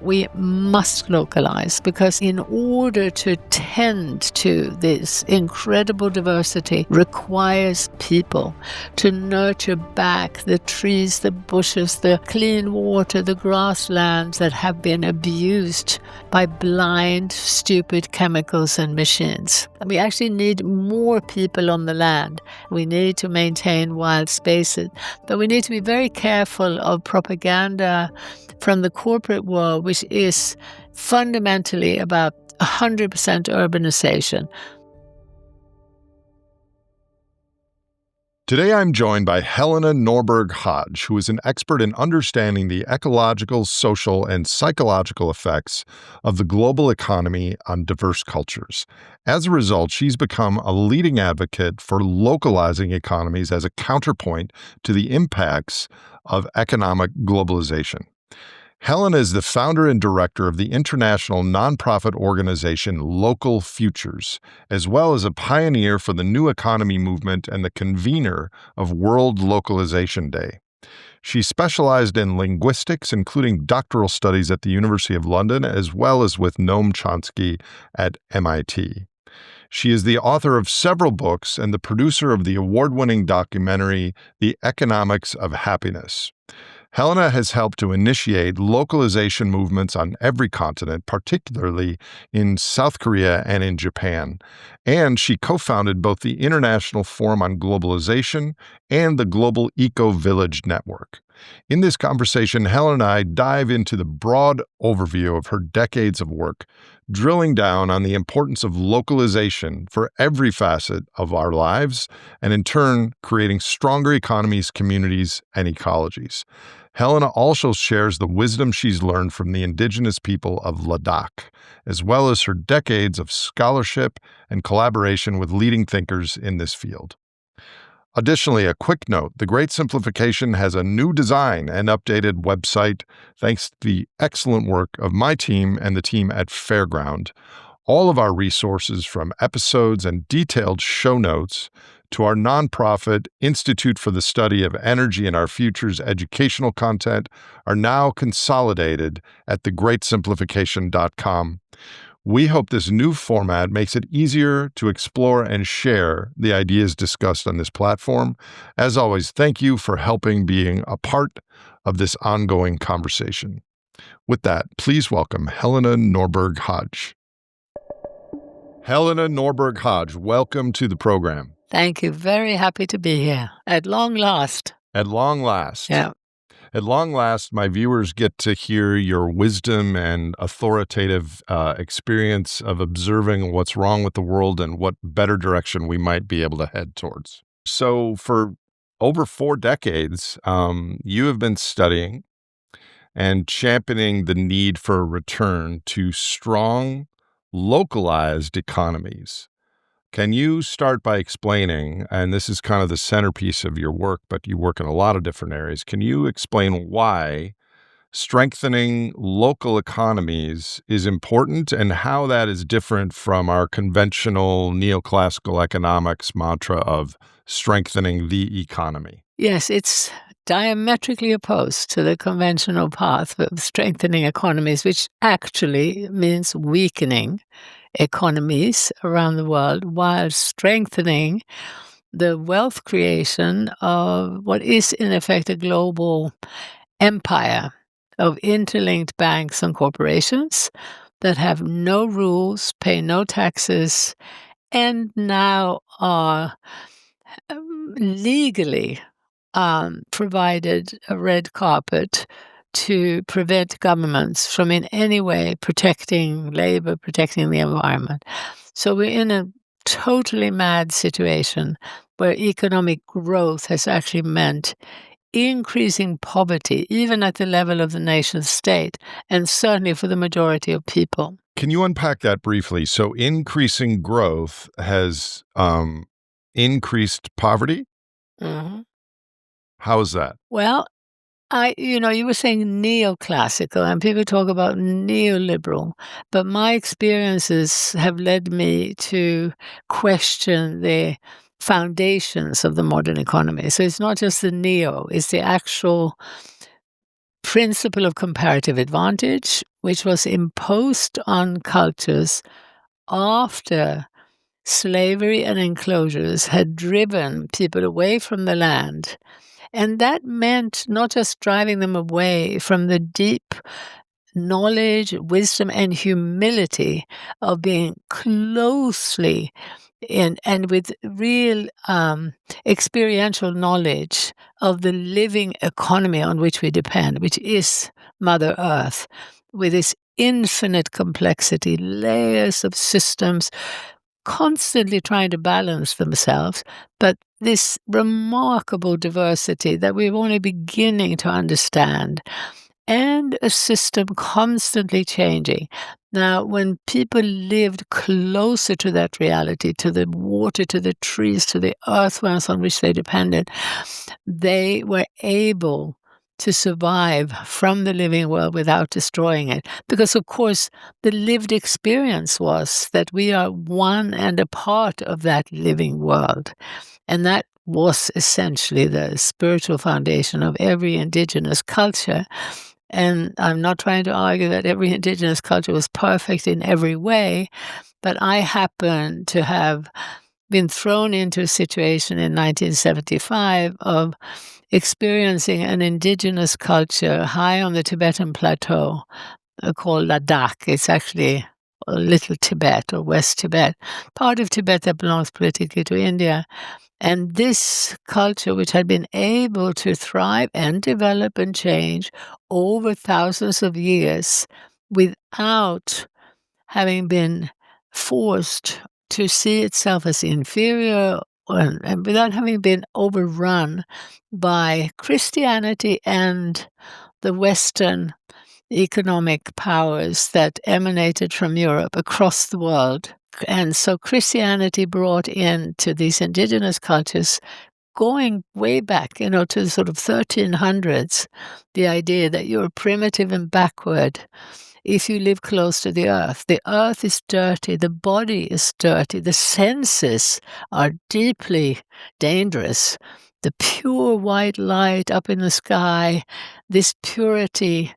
we must localize, because in order to tend to this incredible diversity requires people to nurture back the trees, the bushes, the clean water, the grasslands that have been abused by blind, stupid chemicals and machines. And we actually need more people on the land. We need to maintain wild spaces, but we need to be very careful of propaganda from the corporate world, which is fundamentally about 100% urbanization. Today I'm joined by Helena Norberg-Hodge, who is an expert in understanding the ecological, social, and psychological effects of the global economy on diverse cultures. As a result, she's become a leading advocate for localizing economies as a counterpoint to the impacts of economic globalization. Helena is the founder and director of the international nonprofit organization Local Futures, as well as a pioneer for the New Economy movement and the convener of World Localization Day. She specialized in linguistics, including doctoral studies at the University of London, as well as with Noam Chomsky at MIT. She is the author of several books and the producer of the award-winning documentary The Economics of Happiness. Helena has helped to initiate localization movements on every continent, particularly in South Korea and in Japan. And she co-founded both the International Forum on Globalization and the Global Eco-Village Network. In this conversation, Helena and I dive into the broad overview of her decades of work, drilling down on the importance of localization for every facet of our lives, and in turn, creating stronger economies, communities, and ecologies. Helena also shares the wisdom she's learned from the indigenous people of Ladakh, as well as her decades of scholarship and collaboration with leading thinkers in this field. Additionally, a quick note, The Great Simplification has a new design and updated website thanks to the excellent work of my team and the team at Fairground. All of our resources, from episodes and detailed show notes to our nonprofit Institute for the Study of Energy and Our Future's educational content, are now consolidated at thegreatsimplification.com. We hope this new format makes it easier to explore and share the ideas discussed on this platform. As always, thank you for helping being a part of this ongoing conversation. With that, please welcome Helena Norberg-Hodge. Helena Norberg-Hodge, welcome to the program. Thank you. Very happy to be here. At long last. At long last. Yeah. At long last, my viewers get to hear your wisdom and authoritative experience of observing what's wrong with the world and what better direction we might be able to head towards. So for over 4 decades, you have been studying and championing the need for a return to strong, localized economies. Can you start by explaining, and this is kind of the centerpiece of your work, but you work in a lot of different areas. Can you explain why strengthening local economies is important and how that is different from our conventional neoclassical economics mantra of strengthening the economy? Yes, it's diametrically opposed to the conventional path of strengthening economies, which actually means weakening economies around the world while strengthening the wealth creation of what is in effect a global empire of interlinked banks and corporations that have no rules, pay no taxes, and now are legally provided a red carpet to prevent governments from in any way protecting labor, protecting the environment. So we're in a totally mad situation where economic growth has actually meant increasing poverty, even at the level of the nation state, and certainly for the majority of people. Can you unpack that briefly? So increasing growth has increased poverty? Mm-hmm. How is that? Well, you were saying neoclassical, and people talk about neoliberal, but my experiences have led me to question the foundations of the modern economy. So it's not just the neo, it's the actual principle of comparative advantage which was imposed on cultures after slavery and enclosures had driven people away from the land. And that meant not just driving them away from the deep knowledge, wisdom, and humility of being closely in and with real experiential knowledge of the living economy on which we depend, which is Mother Earth, with its infinite complexity, layers of systems constantly trying to balance themselves, but this remarkable diversity that we're only beginning to understand, and a system constantly changing. Now, when people lived closer to that reality, to the water, to the trees, to the earthworms on which they depended, they were able to survive from the living world without destroying it. Because, of course, the lived experience was that we are one and a part of that living world. And that was essentially the spiritual foundation of every indigenous culture. And I'm not trying to argue that every indigenous culture was perfect in every way, but I happen to have been thrown into a situation in 1975 of experiencing an indigenous culture high on the Tibetan plateau called Ladakh. It's actually Little Tibet or West Tibet, part of Tibet that belongs politically to India. And this culture, which had been able to thrive and develop and change over thousands of years without having been forced to see itself as inferior and without having been overrun by Christianity and the Western economic powers that emanated from Europe across the world. And so Christianity brought into these indigenous cultures, going way back, to the sort of 1300s, the idea that you're primitive and backward if you live close to the earth. The earth is dirty, the body is dirty, the senses are deeply dangerous. The pure white light up in the sky, this purity,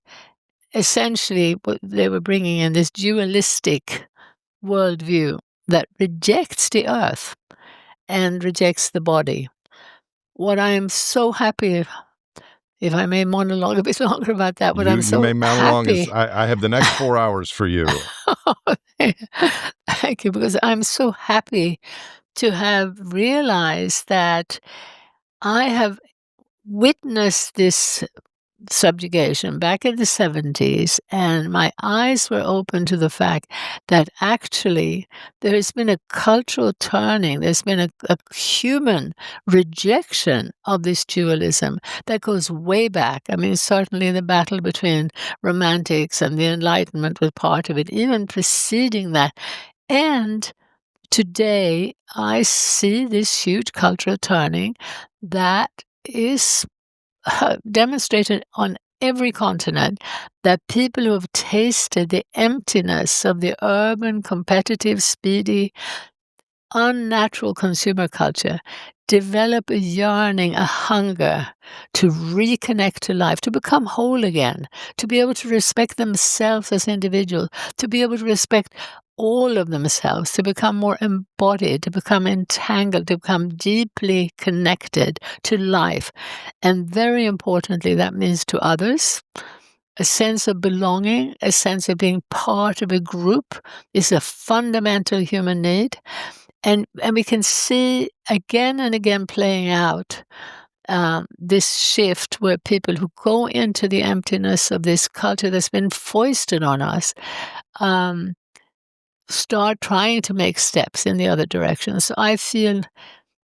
essentially what they were bringing in, this dualistic worldview that rejects the earth and rejects the body. What I am so happy, if I may monologue a bit longer about that, what I'm You may so monologue. happy. I have the next 4 hours for you. Thank you, because I'm so happy to have realized that I have witnessed this subjugation back in the 70s, and my eyes were open to the fact that actually there has been a cultural turning, there's been a human rejection of this dualism that goes way back. I mean, certainly the battle between romantics and the Enlightenment was part of it, even preceding that. And today, I see this huge cultural turning that is demonstrated on every continent, that people who have tasted the emptiness of the urban, competitive, speedy, unnatural consumer culture develop a yearning, a hunger to reconnect to life, to become whole again, to be able to respect themselves as individuals, to be able to respect all of themselves, to become more embodied, to become entangled, to become deeply connected to life. And very importantly, that means to others. A sense of belonging, a sense of being part of a group is a fundamental human need. And we can see again and again playing out this shift where people who go into the emptiness of this culture that's been foisted on us start trying to make steps in the other direction. So I feel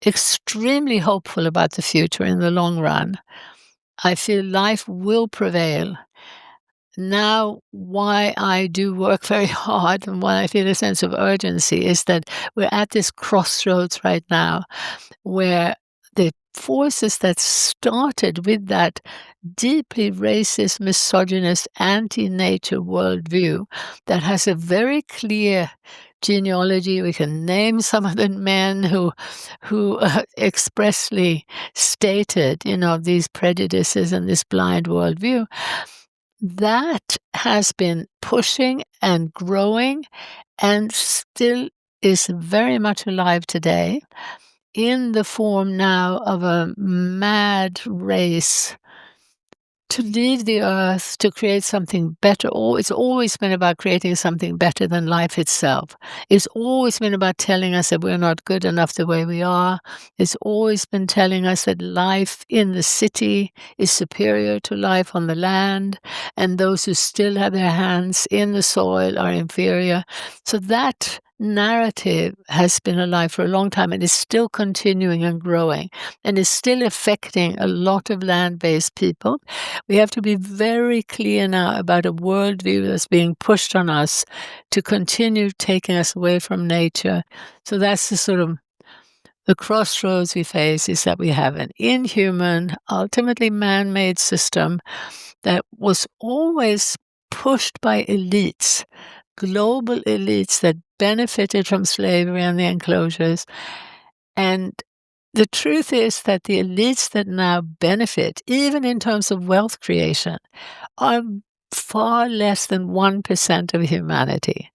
extremely hopeful about the future in the long run. I feel life will prevail. Now, why I do work very hard and why I feel a sense of urgency is that we're at this crossroads right now where the forces that started with that deeply racist, misogynist, anti-nature worldview that has a very clear genealogy. We can name some of the men who expressly stated, these prejudices and this blind worldview. That has been pushing and growing and still is very much alive today in the form now of a mad race to leave the earth, to create something better. It's always been about creating something better than life itself. It's always been about telling us that we're not good enough the way we are. It's always been telling us that life in the city is superior to life on the land, and those who still have their hands in the soil are inferior. So that narrative has been alive for a long time and is still continuing and growing and is still affecting a lot of land-based people. We have to be very clear now about a worldview that's being pushed on us to continue taking us away from nature. So that's the sort of the crossroads we face, is that we have an inhuman, ultimately man-made system that was always pushed by elites, global elites that benefited from slavery and the enclosures. And the truth is that the elites that now benefit, even in terms of wealth creation, are far less than 1% of humanity.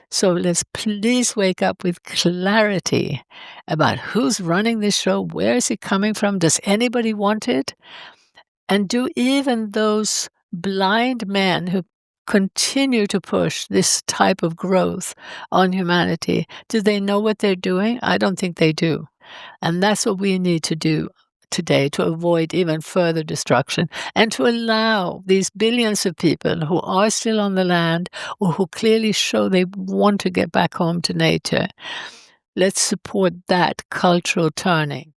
So let's please wake up with clarity about who's running this show, where is it coming from, does anybody want it? And do even those blind men who continue to push this type of growth on humanity, do they know what they're doing? I don't think they do. And that's what we need to do today to avoid even further destruction and to allow these billions of people who are still on the land or who clearly show they want to get back home to nature. Let's support that cultural turning.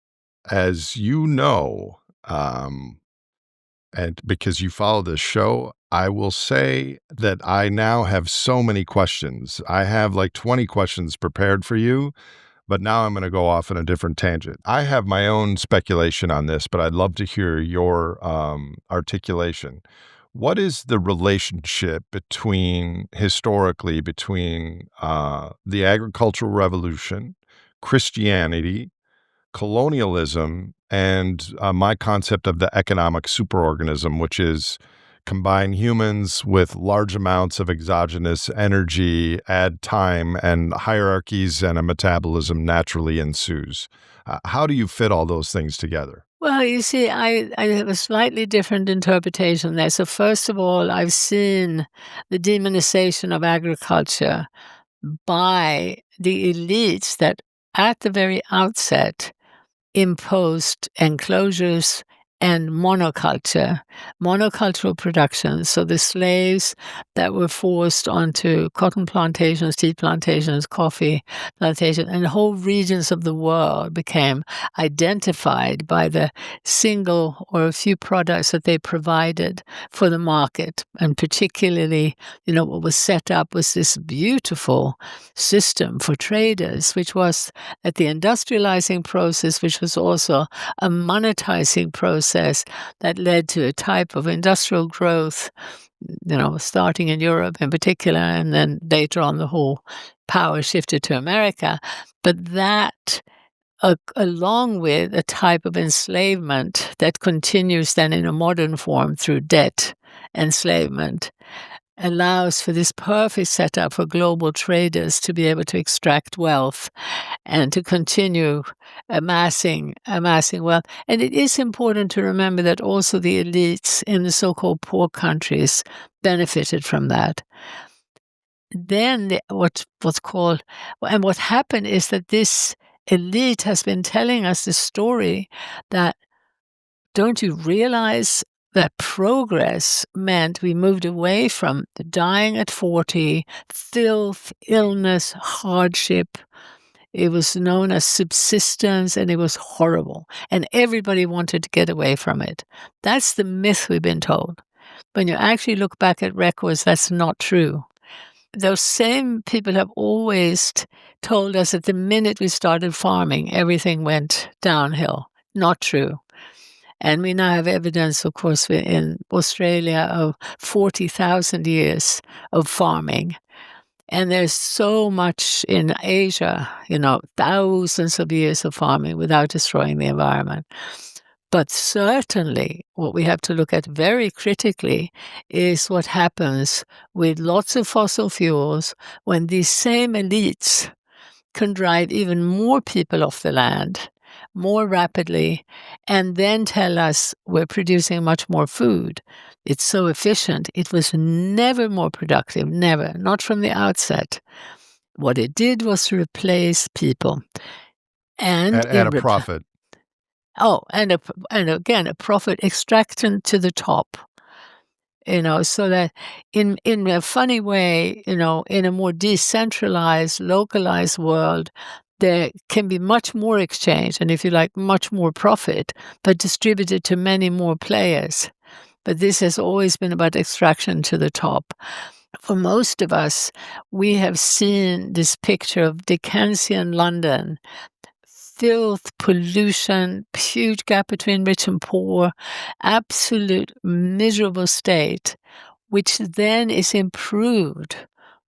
As you know, and because you follow this show, I will say that I now have so many questions. I have like 20 questions prepared for you, but now I'm going to go off on a different tangent. I have my own speculation on this, but I'd love to hear your articulation. What is the relationship historically between the agricultural revolution, Christianity, colonialism, and my concept of the economic superorganism, which is combine humans with large amounts of exogenous energy, add time, and hierarchies and a metabolism naturally ensues? How do you fit all those things together? Well, you see, I have a slightly different interpretation there. So first of all, I've seen the demonization of agriculture by the elites that at the very outset imposed enclosures and monocultural production. So the slaves that were forced onto cotton plantations, tea plantations, coffee plantations, and whole regions of the world became identified by the single or a few products that they provided for the market. And particularly, what was set up was this beautiful system for traders, which was at the industrializing process, which was also a monetizing process that led to a type of industrial growth, starting in Europe in particular, and then later on the whole power shifted to America. But that, along with a type of enslavement that continues then in a modern form through debt enslavement, allows for this perfect setup for global traders to be able to extract wealth and to continue amassing wealth. And it is important to remember that also the elites in the so-called poor countries benefited from that. Then what happened is that this elite has been telling us this story that, don't you realize that progress meant we moved away from the dying at 40, filth, illness, hardship. It was known as subsistence, and it was horrible. And everybody wanted to get away from it. That's the myth we've been told. When you actually look back at records, that's not true. Those same people have always told us that the minute we started farming, everything went downhill. Not true. And we now have evidence, of course, in Australia of 40,000 years of farming. And there's so much in Asia, thousands of years of farming without destroying the environment. But certainly, what we have to look at very critically is what happens with lots of fossil fuels when these same elites can drive even more people off the land more rapidly and then tell us we're producing much more food. It's so efficient. It was never more productive, never, not from the outset. What it did was replace people. And At a profit. and again, a profit extraction to the top, so that in a funny way, in a more decentralized, localized world, there can be much more exchange and, if you like, much more profit, but distributed to many more players. But this has always been about extraction to the top. For most of us, we have seen this picture of Dickensian London: filth, pollution, huge gap between rich and poor, absolute miserable state, which then is improved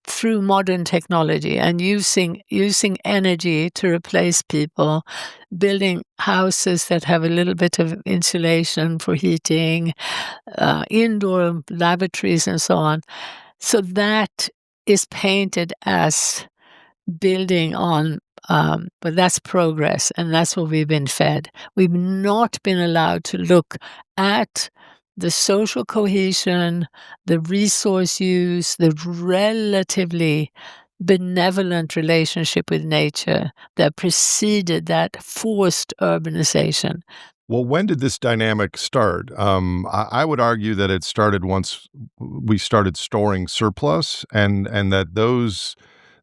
through modern technology and using energy to replace people, building houses that have a little bit of insulation for heating, indoor lavatories, and so on. So that is painted as building on, but that's progress, and that's what we've been fed. We've not been allowed to look at the social cohesion, the resource use, the relatively benevolent relationship with nature that preceded that forced urbanization. Well, when did this dynamic start? I would argue that it started once we started storing surplus, and that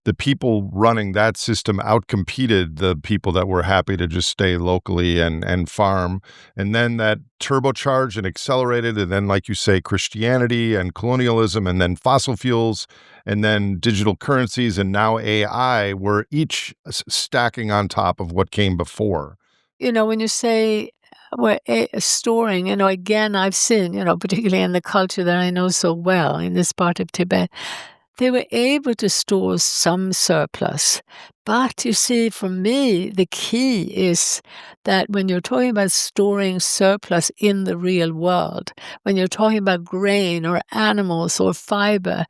the people running that system outcompeted the people that were happy to just stay locally and farm. And then that turbocharged and accelerated. And then, like you say, Christianity and colonialism, and then fossil fuels, and then digital currencies, and now AI were each stacking on top of what came before. When you say storing, again, I've seen, particularly in the culture that I know so well in this part of Tibet, they were able to store some surplus. But you see, for me, the key is that when you're talking about storing surplus in the real world, when you're talking about grain or animals or fiber,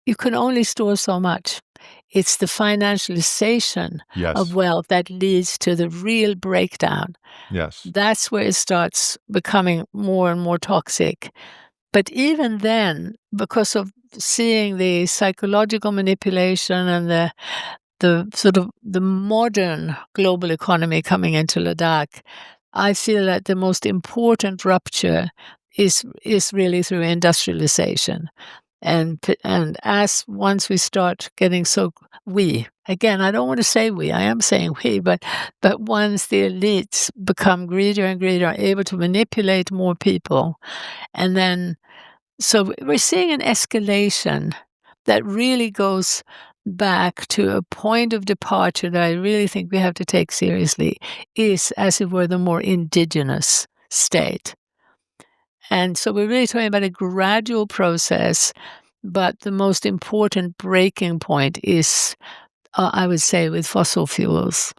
you can only store so much. It's the financialization Yes. of wealth that leads to the real breakdown. Yes. That's where it starts becoming more and more toxic. But even then, because of seeing the psychological manipulation and the sort of the modern global economy coming into Ladakh, I feel that the most important rupture is really through industrialization. And as once we start getting again, I don't want to say we, I am saying we, but once the elites become greedier and greedier, are able to manipulate more people, and then so we're seeing an escalation that really goes back to a point of departure that I really think we have to take seriously, is, as it were, the more indigenous state. And so we're really talking about a gradual process, but the most important breaking point is, I would say, with fossil fuels,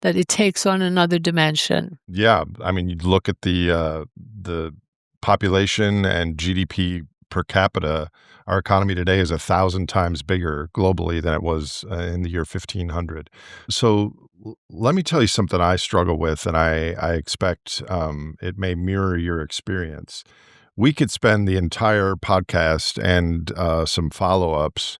that it takes on another dimension. Yeah, I mean, you look at the population and GDP per capita. Our economy today is 1,000 times bigger globally than it was in the year 1500. So let me tell you something I struggle with, and I expect it may mirror your experience. We could spend the entire podcast and some follow-ups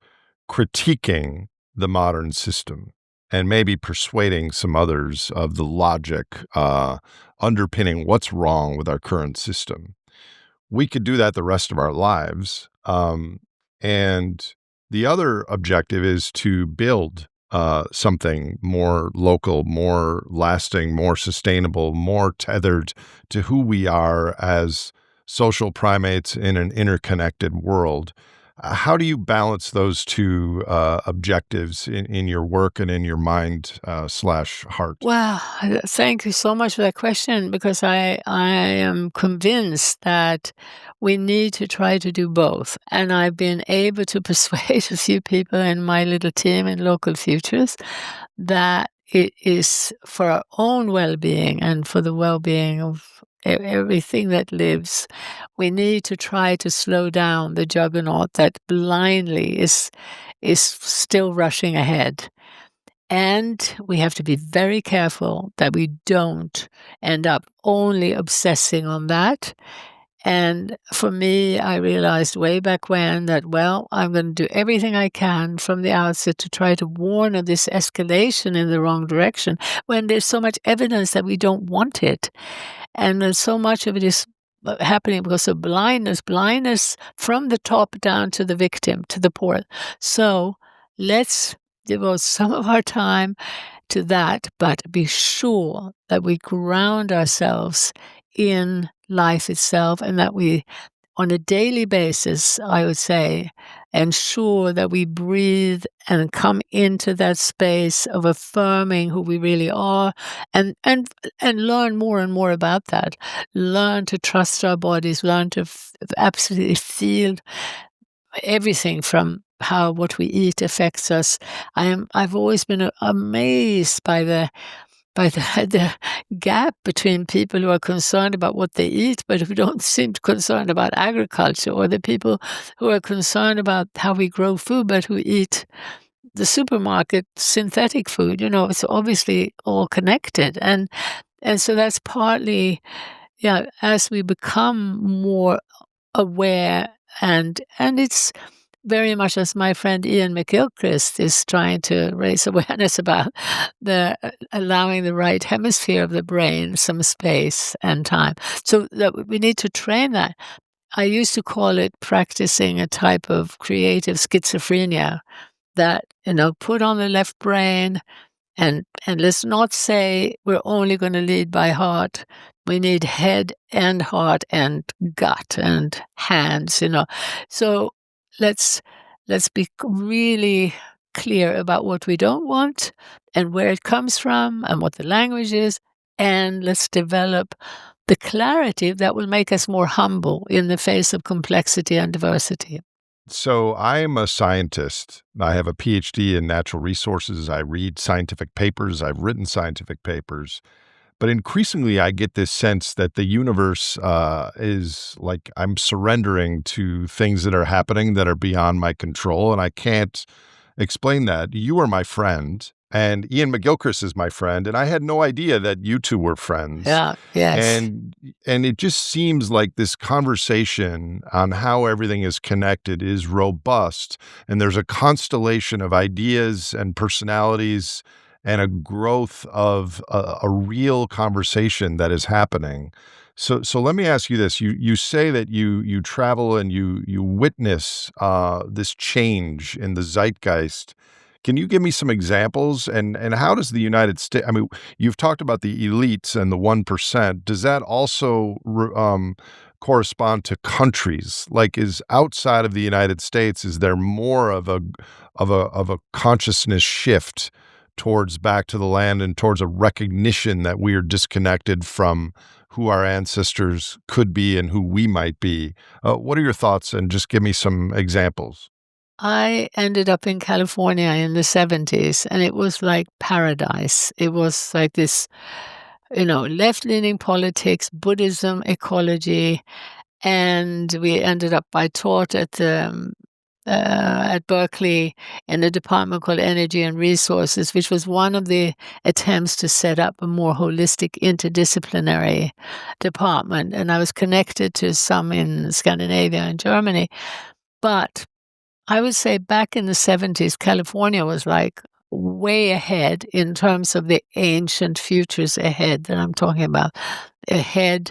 critiquing the modern system and maybe persuading some others of the logic underpinning what's wrong with our current system. We could do that the rest of our lives. And the other objective is to build something more local, more lasting, more sustainable, more tethered to who we are as social primates in an interconnected world. How do you balance those two objectives in your work and in your mind slash heart? Well, thank you so much for that question, because I am convinced that we need to try to do both. And I've been able to persuade a few people in my little team in Local Futures that it is for our own well-being and for the well-being of everything that lives. We need to try to slow down the juggernaut that blindly is still rushing ahead. And we have to be very careful that we don't end up only obsessing on that. And for me, I realized way back when that, well, I'm going to do everything I can from the outset to try to warn of this escalation in the wrong direction when there's so much evidence that we don't want it. And then so much of it is happening because of blindness from the top down to the victim, to the poor. So let's devote some of our time to that, but be sure that we ground ourselves in life itself and that we, on a daily basis, I would say, ensure that we breathe and come into that space of affirming who we really are and learn more and more about that. Learn to trust our bodies, learn to absolutely feel everything from how what we eat affects us. I've always been amazed by the the gap between people who are concerned about what they eat, but who don't seem concerned about agriculture, or the people who are concerned about how we grow food, but who eat the supermarket synthetic food. It's obviously all connected, and so that's partly, yeah, as we become more aware, and it's very much as my friend Ian McGilchrist is trying to raise awareness about, the allowing the right hemisphere of the brain some space and time. So that we need to train that. I used to call it practicing a type of creative schizophrenia that, put on the left brain, and let's not say we're only going to lead by heart. We need head and heart and gut and hands, So let's be really clear about what we don't want and where it comes from and what the language is, and let's develop the clarity that will make us more humble in the face of complexity and diversity. So I'm a scientist. I have a PhD in natural resources. I read scientific papers. I've written scientific papers. But increasingly, I get this sense that the universe is like I'm surrendering to things that are happening that are beyond my control, and I can't explain that. You are my friend, and Ian McGilchrist is my friend, and I had no idea that you two were friends. Yeah, yes. And it just seems like this conversation on how everything is connected is robust, and there's a constellation of ideas and personalities and a growth of a real conversation that is happening. So let me ask you this: you say that you travel and you witness this change in the zeitgeist. Can you give me some examples? And how does the United States? I mean, you've talked about the elites and the 1%. Does that also correspond to countries? Like, is outside of the United States, is there more of a consciousness shift towards back to the land and towards a recognition that we are disconnected from who our ancestors could be and who we might be? What are your thoughts? And just give me some examples. I ended up in California in the 70s, and it was like paradise. It was like this, left-leaning politics, Buddhism, ecology, and I taught at Berkeley in a department called Energy and Resources, which was one of the attempts to set up a more holistic interdisciplinary department. And I was connected to some in Scandinavia and Germany. But I would say back in the 70s, California was like way ahead in terms of the ancient futures ahead that I'm talking about. Ahead,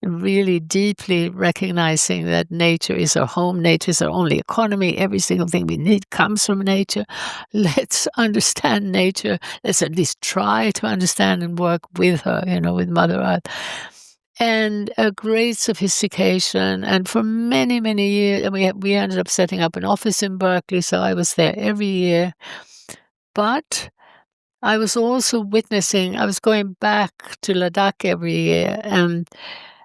really deeply recognizing that nature is our home, nature is our only economy, every single thing we need comes from nature. Let's understand nature. Let's at least try to understand and work with her, with Mother Earth. And a great sophistication. And for many, many years, and we ended up setting up an office in Berkeley, so I was there every year. But I was also I was going back to Ladakh every year,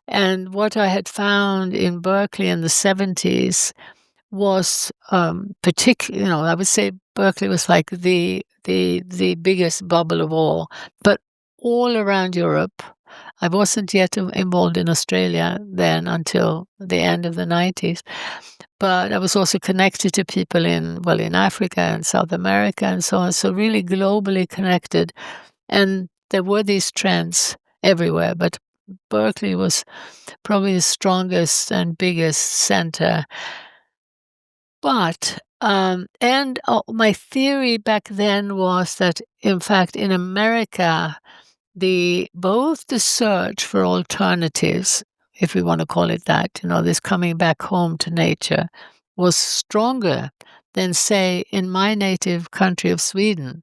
and what I had found in Berkeley in the 70s was particularly, I would say Berkeley was like the biggest bubble of all. But all around Europe, I wasn't yet involved in Australia then until the end of the 90s. But I was also connected to people in Africa and South America and so on. So really globally connected. And there were these trends everywhere, but Berkeley was probably the strongest and biggest center. But my theory back then was that, in fact, in America, both the search for alternatives, if we want to call it that, this coming back home to nature, was stronger than, say, in my native country of Sweden.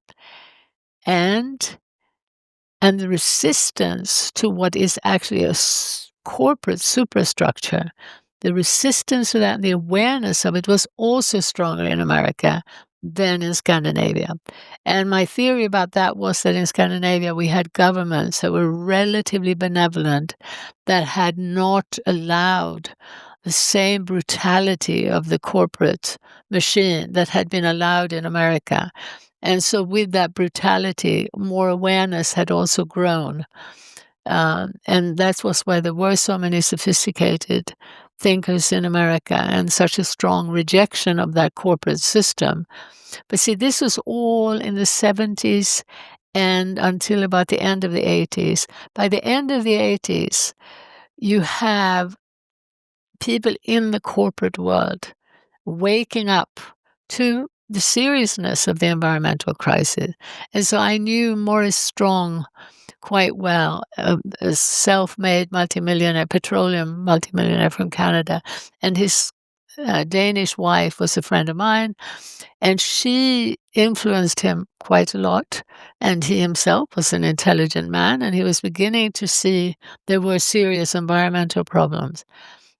And the resistance to what is actually a corporate superstructure, the resistance to that, the awareness of it was also stronger in America than in Scandinavia. And my theory about that was that in Scandinavia we had governments that were relatively benevolent, that had not allowed the same brutality of the corporate machine that had been allowed in America. And so with that brutality, more awareness had also grown. And that was why there were so many sophisticated thinkers in America and such a strong rejection of that corporate system. But see, this was all in the 70s and until about the end of the 80s. By the end of the 80s, you have people in the corporate world waking up to the seriousness of the environmental crisis. And so I knew Maurice Strong quite well, a self-made multimillionaire, petroleum multimillionaire from Canada. And his Danish wife was a friend of mine, and she influenced him quite a lot. And he himself was an intelligent man, and he was beginning to see there were serious environmental problems.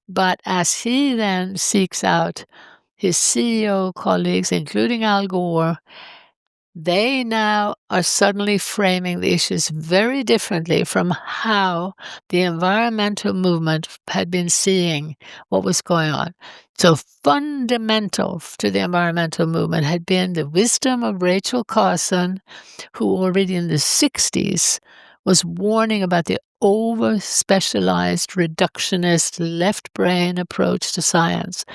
But as he then seeks out his CEO colleagues, including Al Gore, they now are suddenly framing the issues very differently from how the environmental movement had been seeing what was going on. So fundamental to the environmental movement had been the wisdom of Rachel Carson, who already in the 60s was warning about the over-specialized, reductionist, left-brain approach to science,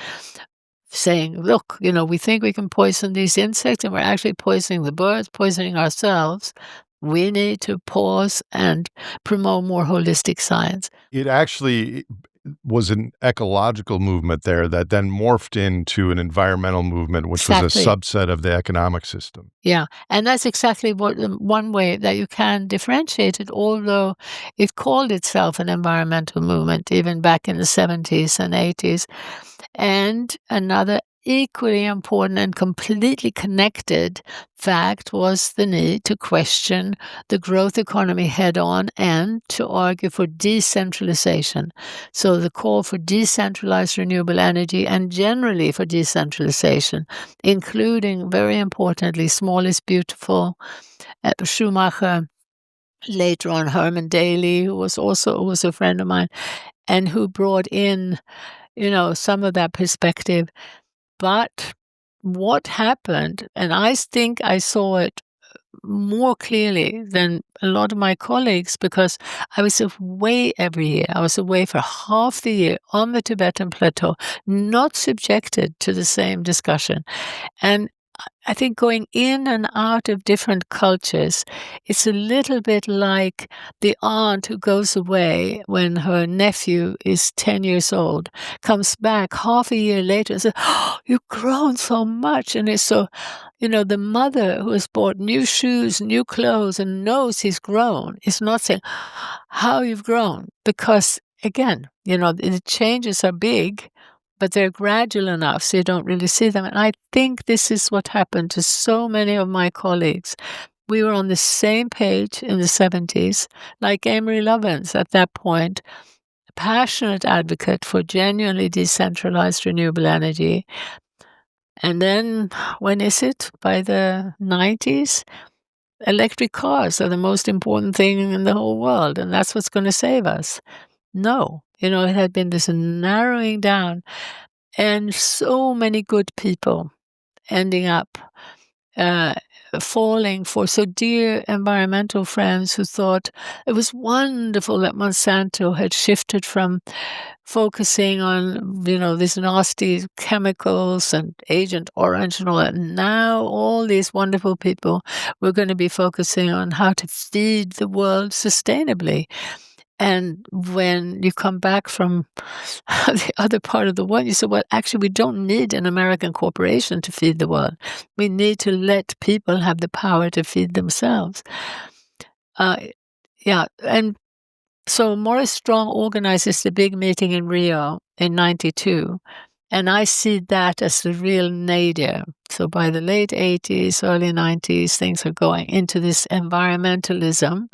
saying, look, we think we can poison these insects and we're actually poisoning the birds, poisoning ourselves. We need to pause and promote more holistic science. It actually was an ecological movement there that then morphed into an environmental movement, which was a subset of the economic system. Yeah, and that's exactly one way that you can differentiate it, although it called itself an environmental movement even back in the 70s and 80s. And another equally important and completely connected fact was the need to question the growth economy head-on and to argue for decentralization. So the call for decentralized renewable energy and generally for decentralization, including, very importantly, small is beautiful, Schumacher, later on Herman Daly, who was a friend of mine, and who brought in some of that perspective. But what happened, and I think I saw it more clearly than a lot of my colleagues, because I was away every year. I was away for half the year on the Tibetan Plateau, not subjected to the same discussion. And I think going in and out of different cultures, it's a little bit like the aunt who goes away when her nephew is 10 years old, comes back half a year later and says, oh, you've grown so much. And it's so, the mother who has bought new shoes, new clothes, and knows he's grown is not saying, how you've grown. Because, again, the changes are big, but they're gradual enough so you don't really see them. And I think this is what happened to so many of my colleagues. We were on the same page in the 70s, like Amory Lovins at that point, a passionate advocate for genuinely decentralized renewable energy. And then, when is it? By the 90s, electric cars are the most important thing in the whole world, and that's what's going to save us. No, it had been this narrowing down. and so many good people ending up uh, falling for so dear environmental friends who thought it was wonderful that Monsanto had shifted from focusing on, these nasty chemicals and Agent Orange and all that. Now all these wonderful people were going to be focusing on how to feed the world sustainably. And when you come back from the other part of the world, you say, well, actually, we don't need an American corporation to feed the world. We need to let people have the power to feed themselves. Yeah. And so Morris Strong organizes the big meeting in Rio in 92. And I see that as the real nadir. So by the late 80s, early 90s, things are going into this environmentalism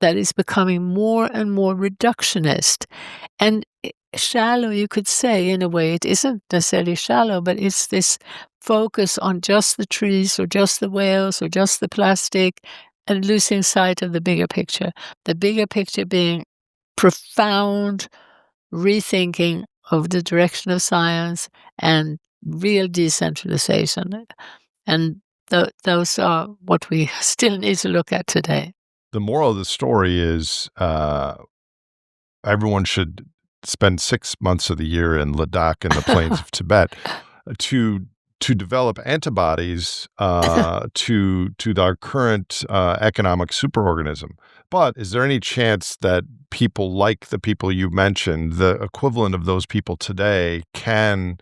that is becoming more and more reductionist. And shallow, you could say, in a way. It isn't necessarily shallow, but it's this focus on just the trees or just the whales or just the plastic and losing sight of the bigger picture. The bigger picture being profound rethinking of the direction of science and real decentralization. And those are what we still need to look at today. The moral of the story is everyone should spend 6 months of the year in Ladakh and the plains of Tibet to develop antibodies to our current economic superorganism. But is there any chance that people like the people you mentioned, the equivalent of those people today, can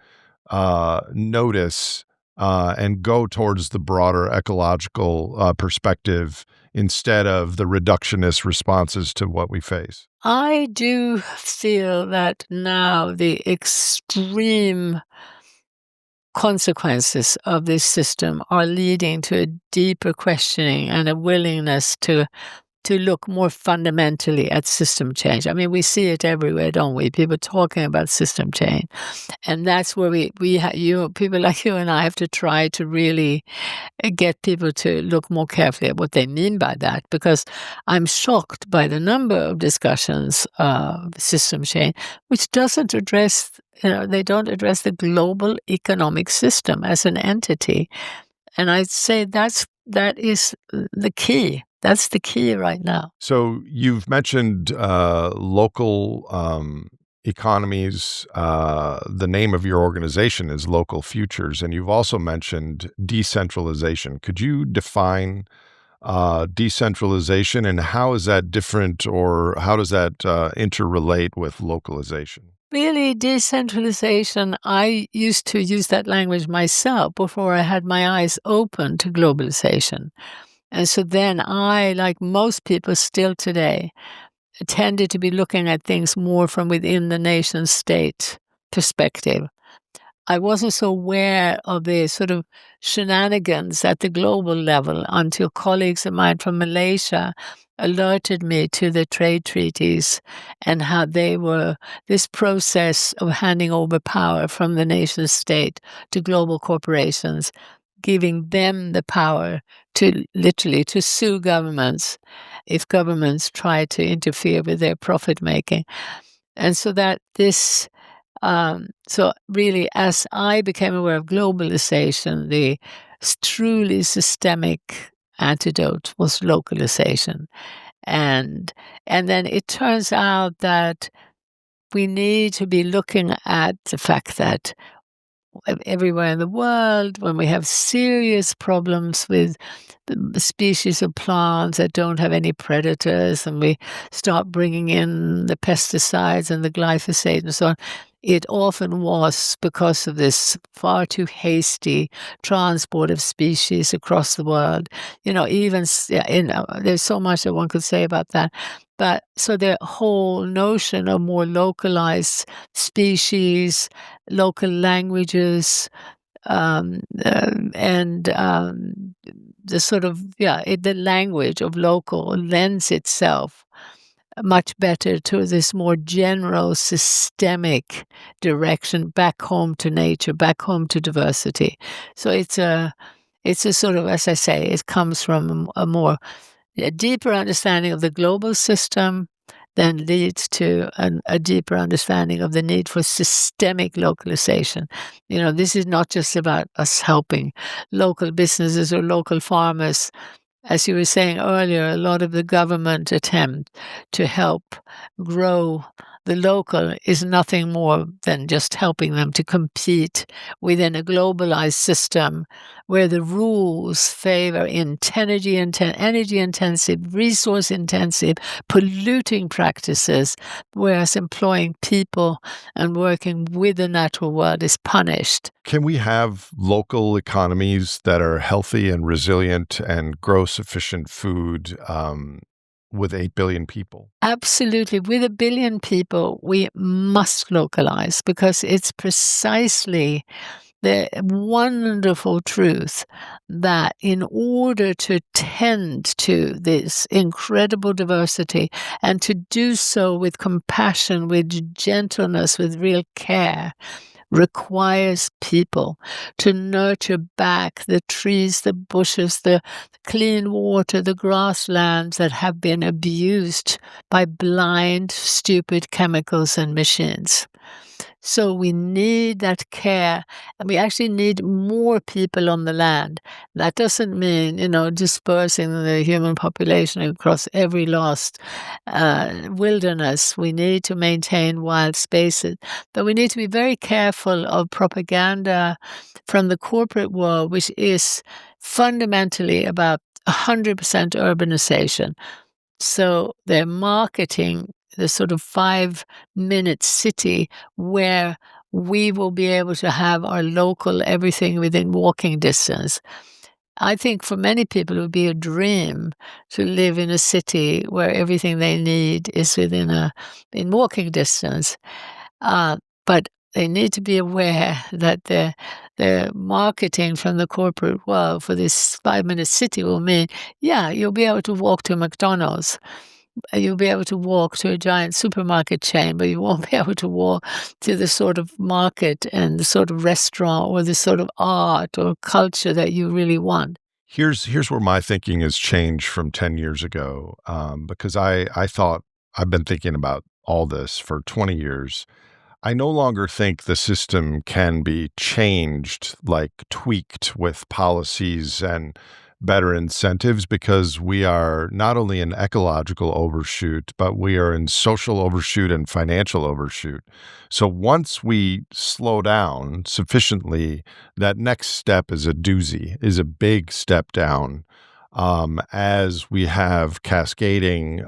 notice and go towards the broader ecological perspective instead of the reductionist responses to what we face? I do feel that now the extreme consequences of this system are leading to a deeper questioning and a willingness to look more fundamentally at system change. I mean, we see it everywhere, don't we? People talking about system change. And that's where people like you and I have to try to really get people to look more carefully at what they mean by that, because I'm shocked by the number of discussions of system change, which doesn't address, they don't address the global economic system as an entity. And I'd say that is the key. That's the key right now. So you've mentioned local economies. The name of your organization is Local Futures, and you've also mentioned decentralization. Could you define decentralization, and how is that different, or how does that interrelate with localization? Really, decentralization, I used to use that language myself before I had my eyes open to globalization. And so then I, like most people still today, tended to be looking at things more from within the nation state perspective. I wasn't so aware of the sort of shenanigans at the global level until colleagues of mine from Malaysia alerted me to the trade treaties and how they were this process of handing over power from the nation state to global corporations, giving them the power to literally to sue governments if governments try to interfere with their profit making. And so that this so really, as I became aware of globalization, the truly systemic antidote was localization. And then it turns out that we need to be looking at the fact that everywhere in the world, when we have serious problems with the species of plants that don't have any predators, and we start bringing in the pesticides and the glyphosate and so on, it often was because of this far too hasty transport of species across the world. There's so much that one could say about that. But so the whole notion of more localized species, local languages, and the sort of, the language of local lends itself much better to this more general systemic direction back home to nature, back home to diversity. So it's a sort of, as I say, it comes from a deeper understanding of the global system, then leads to a deeper understanding of the need for systemic localization. This is not just about us helping local businesses or local farmers. As you were saying earlier, a lot of the government attempt to help grow the local is nothing more than just helping them to compete within a globalized system where the rules favor energy intensive, resource intensive, polluting practices, whereas employing people and working with the natural world is punished. Can we have local economies that are healthy and resilient and grow sufficient food with 8 billion people? Absolutely. With 1 billion people, we must localize because it's precisely the wonderful truth that in order to tend to this incredible diversity and to do so with compassion, with gentleness, with real care, requires people to nurture back the trees, the bushes, the clean water, the grasslands that have been abused by blind, stupid chemicals and machines. So we need that care, and we actually need more people on the land. That doesn't mean, dispersing the human population across every lost wilderness. We need to maintain wild spaces, but we need to be very careful of propaganda from the corporate world, which is fundamentally about 100% urbanization. So they're marketing the sort of 5-minute city where we will be able to have our local everything within walking distance. I think for many people it would be a dream to live in a city where everything they need is in walking distance. But they need to be aware that the marketing from the corporate world for this 5-minute city will mean, yeah, you'll be able to walk to McDonald's. You'll be able to walk to a giant supermarket chain, but you won't be able to walk to the sort of market and the sort of restaurant or the sort of art or culture that you really want. Here's where my thinking has changed from 10 years ago, because I thought I've been thinking about all this for 20 years. I no longer think the system can be changed, like tweaked with policies and better incentives, because we are not only in ecological overshoot, but we are in social overshoot and financial overshoot. So once we slow down sufficiently, that next step is a doozy, is a big step down, as we have cascading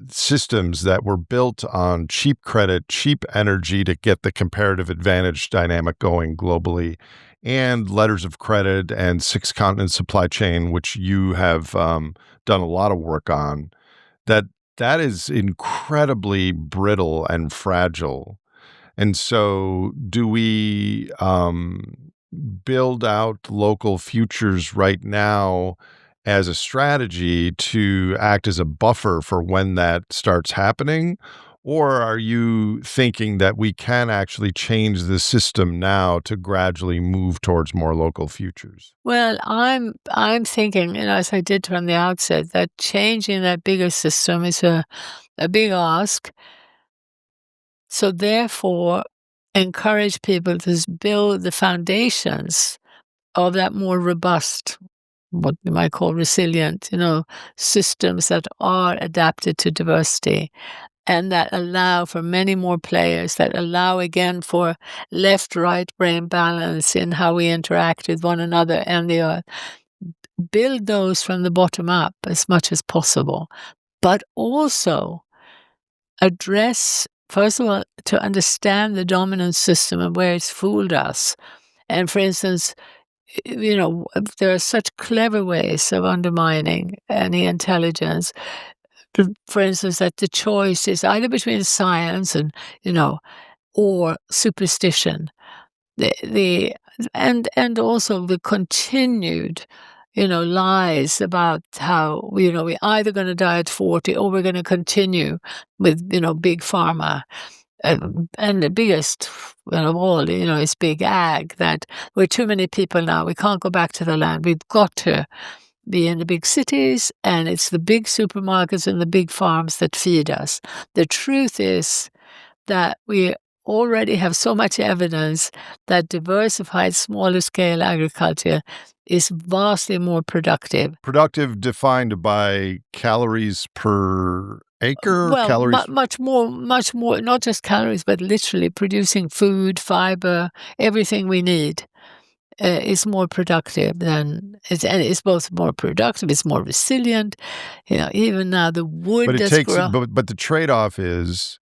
systems that were built on cheap credit, cheap energy to get the comparative advantage dynamic going globally, and letters of credit and 6-continent supply chain, which you have done a lot of work on, that is incredibly brittle and fragile. And so do we build out local futures right now as a strategy to act as a buffer for when that starts happening? Or are you thinking that we can actually change the system now to gradually move towards more local futures? Well, I'm thinking, as I did from the outset, that changing that bigger system is a big ask. So therefore, encourage people to build the foundations of that more robust, what we might call resilient, systems that are adapted to diversity and that allow for many more players, that allow again for left-right brain balance in how we interact with one another and the earth. Build those from the bottom up as much as possible, but also address, first of all, to understand the dominant system and where it's fooled us. And for instance, there are such clever ways of undermining any intelligence. For instance, that the choice is either between science and, or superstition. The and also the continued, lies about how, we're either going to die at 40 or we're going to continue with, big pharma. And the biggest of all, is big ag, that we're too many people now. We can't go back to the land. We've got to be in the big cities, and it's the big supermarkets and the big farms that feed us. The truth is that we already have so much evidence that diversified smaller scale agriculture is vastly more productive. Productive defined by calories per acre? Well, Calories. much more, not just calories, but literally producing food, fiber, everything we need. Is more productive and it's both more productive, it's more resilient. Even now the wood But it that's takes, grown. but the trade-off is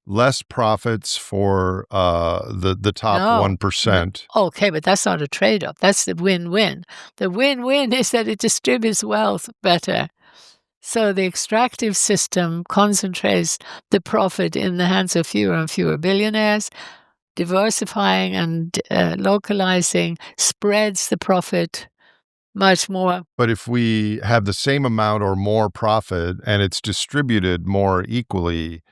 less profits for the top No. 1%. Okay, but that's not a trade-off. That's the win-win. The win-win is that it distributes wealth better. So the extractive system concentrates the profit in the hands of fewer and fewer billionaires. Diversifying and localizing spreads the profit much more. But if we have the same amount or more profit and it's distributed more equally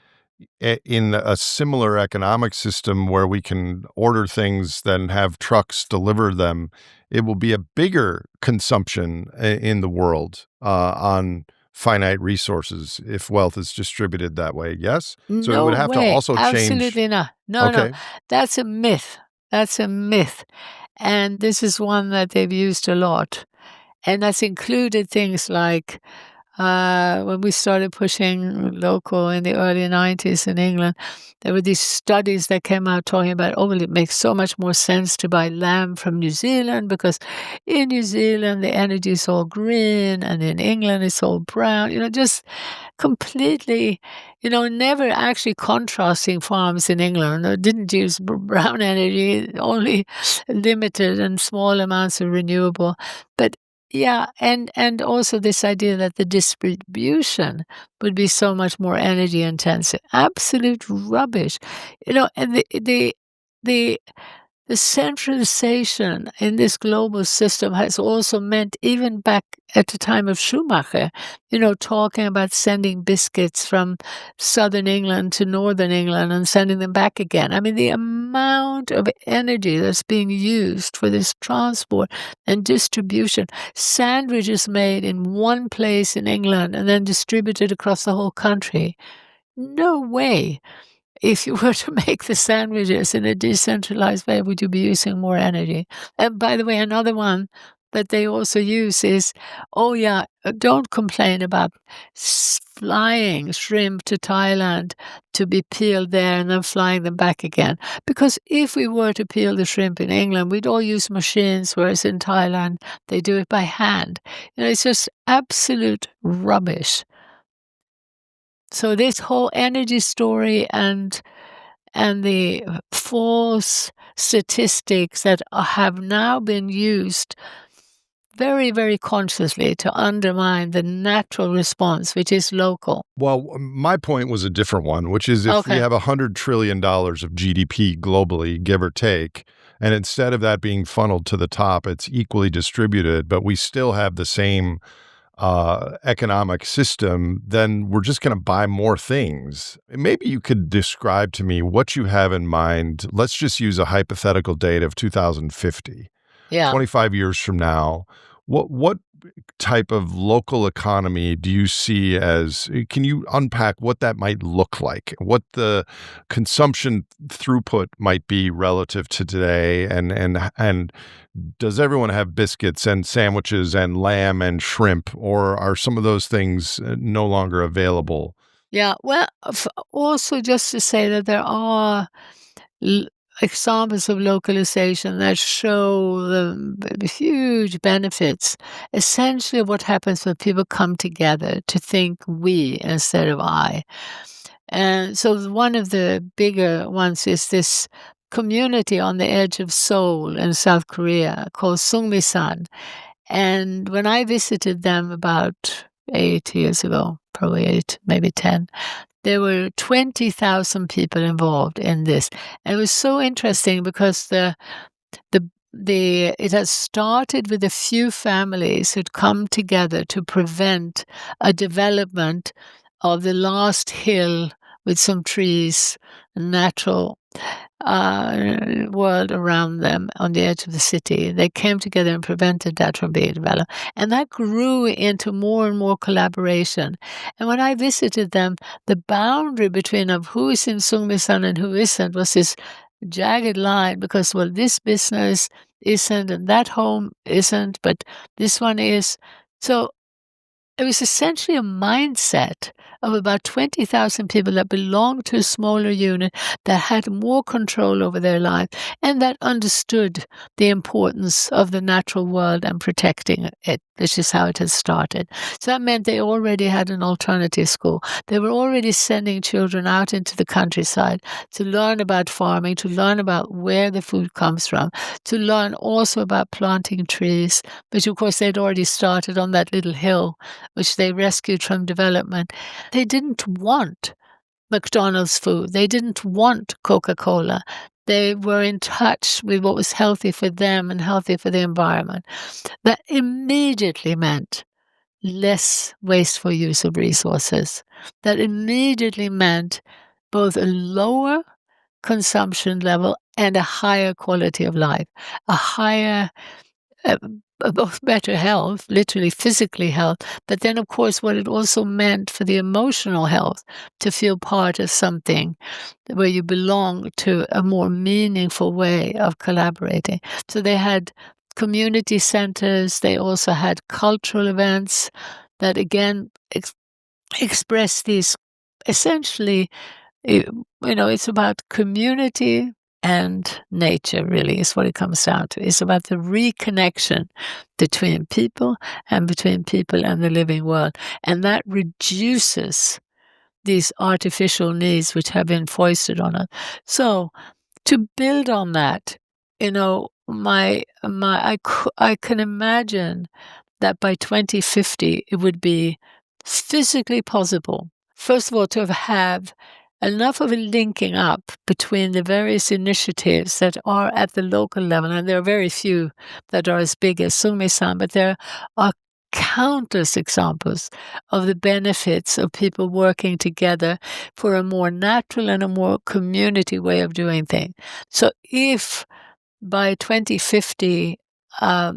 in a similar economic system where we can order things then have trucks deliver them, it will be a bigger consumption in the world on finite resources if wealth is distributed that way. Yes? So it No would have to way. also change. Absolutely not. No, no. Okay. That's a myth. That's a myth. And this is one that they've used a lot. And that's included things like when we started pushing local in the early 90s in England, there were these studies that came out talking about, well, it makes so much more sense to buy lamb from New Zealand because in New Zealand the energy is all green and in England it's all brown. Just completely, never actually contrasting farms in England. Didn't use brown energy, only limited and small amounts of renewable. But yeah, and also this idea that the distribution would be so much more energy intensive. Absolute rubbish. And the centralization in this global system has also meant, even back at the time of Schumacher, talking about sending biscuits from southern England to northern England and sending them back again. I mean, the amount of energy that's being used for this transport and distribution, sandwiches made in one place in England and then distributed across the whole country. No way. If you were to make the sandwiches in a decentralized way, would you be using more energy? And by the way, another one that they also use is, don't complain about flying shrimp to Thailand to be peeled there and then flying them back again. Because if we were to peel the shrimp in England, we'd all use machines, whereas in Thailand, they do it by hand. It's just absolute rubbish. So this whole energy story and the false statistics that have now been used very, very consciously to undermine the natural response, which is local. Well, my point was a different one, which is if we have $100 trillion of GDP globally, give or take, and instead of that being funneled to the top, it's equally distributed, but we still have the same economic system, then we're just going to buy more things. Maybe you could describe to me what you have in mind. Let's just use a hypothetical date of 2050. Yeah. 25 years from now. What type of local economy do you see as, can you unpack what that might look like? What the consumption throughput might be relative to today? And does everyone have biscuits and sandwiches and lamb and shrimp, or are some of those things no longer available? Yeah, well, also just to say that there are examples of localization that show the huge benefits. Essentially, what happens when people come together to think we instead of I. And so one of the bigger ones is this community on the edge of Seoul in South Korea called Sungmisan. And when I visited them about 8 years ago, probably 8, maybe 10, there were 20,000 people involved in this. And it was so interesting because it has started with a few families who'd come together to prevent a development of the last hill with some trees, natural world around them on the edge of the city. They came together and prevented that from being developed. And that grew into more and more collaboration. And when I visited them, the boundary between of who is in Sungmisan and who isn't was this jagged line because, well, this business isn't and that home isn't, but this one is. So it was essentially a mindset of about 20,000 people that belonged to a smaller unit that had more control over their life and that understood the importance of the natural world and protecting it, which is how it had started. So that meant they already had an alternative school. They were already sending children out into the countryside to learn about farming, to learn about where the food comes from, to learn also about planting trees, which of course they'd already started on that little hill which they rescued from development. They didn't want McDonald's food. They didn't want Coca-Cola. They were in touch with what was healthy for them and healthy for the environment. That immediately meant less wasteful use of resources. That immediately meant both a lower consumption level and a higher quality of life, a higher uh, both better health, literally physically health, but then, of course, what it also meant for the emotional health to feel part of something where you belong to a more meaningful way of collaborating. So they had community centers, they also had cultural events that, again, express these essentially, it's about community and nature, really, is what it comes down to. It's about the reconnection between people and the living world. And that reduces these artificial needs which have been foisted on us. So to build on that, I can imagine that by 2050 it would be physically possible, first of all, to have enough of a linking up between the various initiatives that are at the local level, and there are very few that are as big as Sungmi-san, but there are countless examples of the benefits of people working together for a more natural and a more community way of doing things. So if by 2050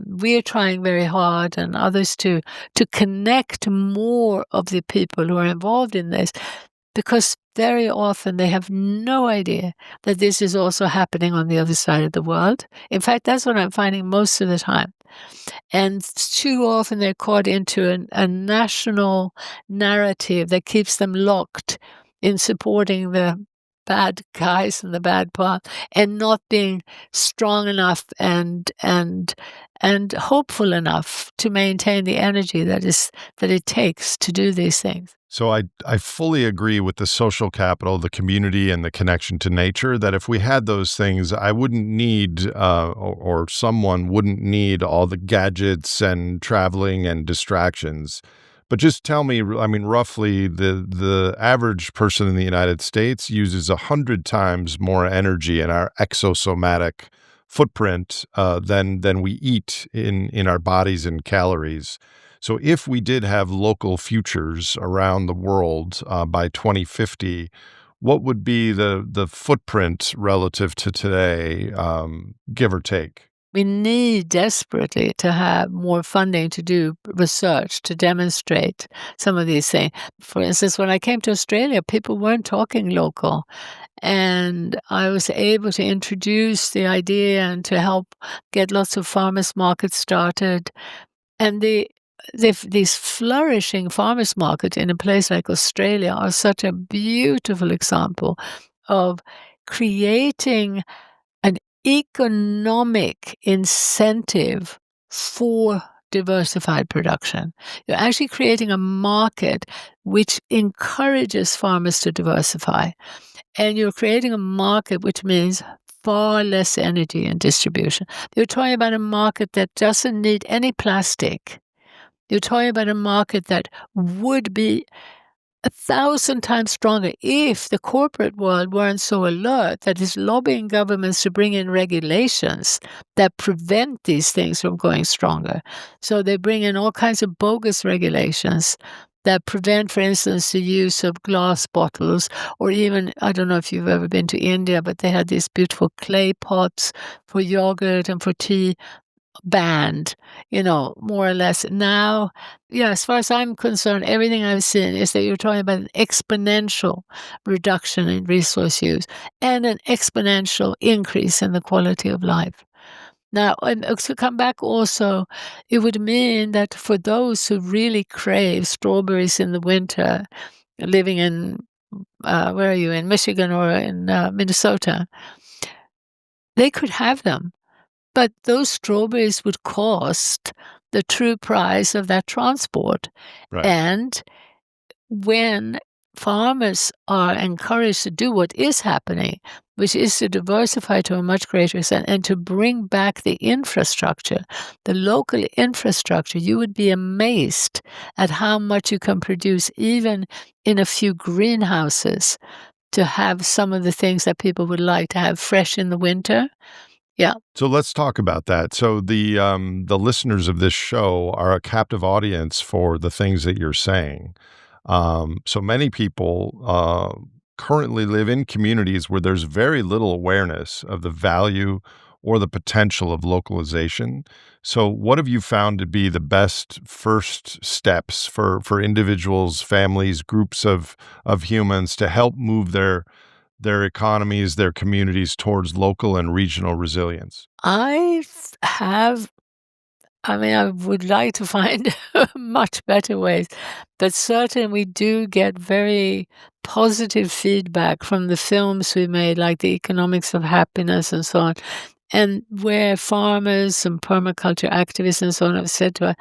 we are trying very hard, and others too, to connect more of the people who are involved in this, because very often they have no idea that this is also happening on the other side of the world. In fact, that's what I'm finding most of the time. And too often they're caught into a national narrative that keeps them locked in supporting the bad guys and the bad part, and not being strong enough and hopeful enough to maintain the energy that it takes to do these things. So I fully agree with the social capital, the community, and the connection to nature, that if we had those things, I wouldn't need, or someone wouldn't need all the gadgets and traveling and distractions. But just tell me, I mean, roughly, the average person in the United States uses 100 times more energy in our exosomatic footprint than we eat in our bodies in calories. So if we did have local futures around the world by 2050, what would be the footprint relative to today, give or take? We need desperately to have more funding to do research, to demonstrate some of these things. For instance, when I came to Australia, people weren't talking local. And I was able to introduce the idea and to help get lots of farmers markets started. And these flourishing farmers markets in a place like Australia are such a beautiful example of creating an economic incentive for diversified production. You're actually creating a market which encourages farmers to diversify. And you're creating a market which means far less energy and distribution. You're talking about a market that doesn't need any plastic. You're talking about a market that would be 1,000 times stronger if the corporate world weren't so alert that it's lobbying governments to bring in regulations that prevent these things from going stronger. So they bring in all kinds of bogus regulations that prevent, for instance, the use of glass bottles, or even, I don't know if you've ever been to India, but they had these beautiful clay pots for yogurt and for tea, banned, more or less. Now, yeah, as far as I'm concerned, everything I've seen is that you're talking about an exponential reduction in resource use and an exponential increase in the quality of life. Now, and to come back also, it would mean that for those who really crave strawberries in the winter, living in, where are you, in Michigan or in Minnesota, they could have them. But those strawberries would cost the true price of that transport. Right. And when farmers are encouraged to do what is happening, which is to diversify to a much greater extent and to bring back the infrastructure, the local infrastructure, you would be amazed at how much you can produce even in a few greenhouses to have some of the things that people would like to have fresh in the winter. Yeah. So let's talk about that. So the listeners of this show are a captive audience for the things that you're saying. So many people currently live in communities where there's very little awareness of the value or the potential of localization. So what have you found to be the best first steps for individuals, families, groups of humans to help move their economies, their communities towards local and regional resilience? I would like to find much better ways, but certainly we do get very positive feedback from the films we made, like The Economics of Happiness and so on, and where farmers and permaculture activists and so on have said to us,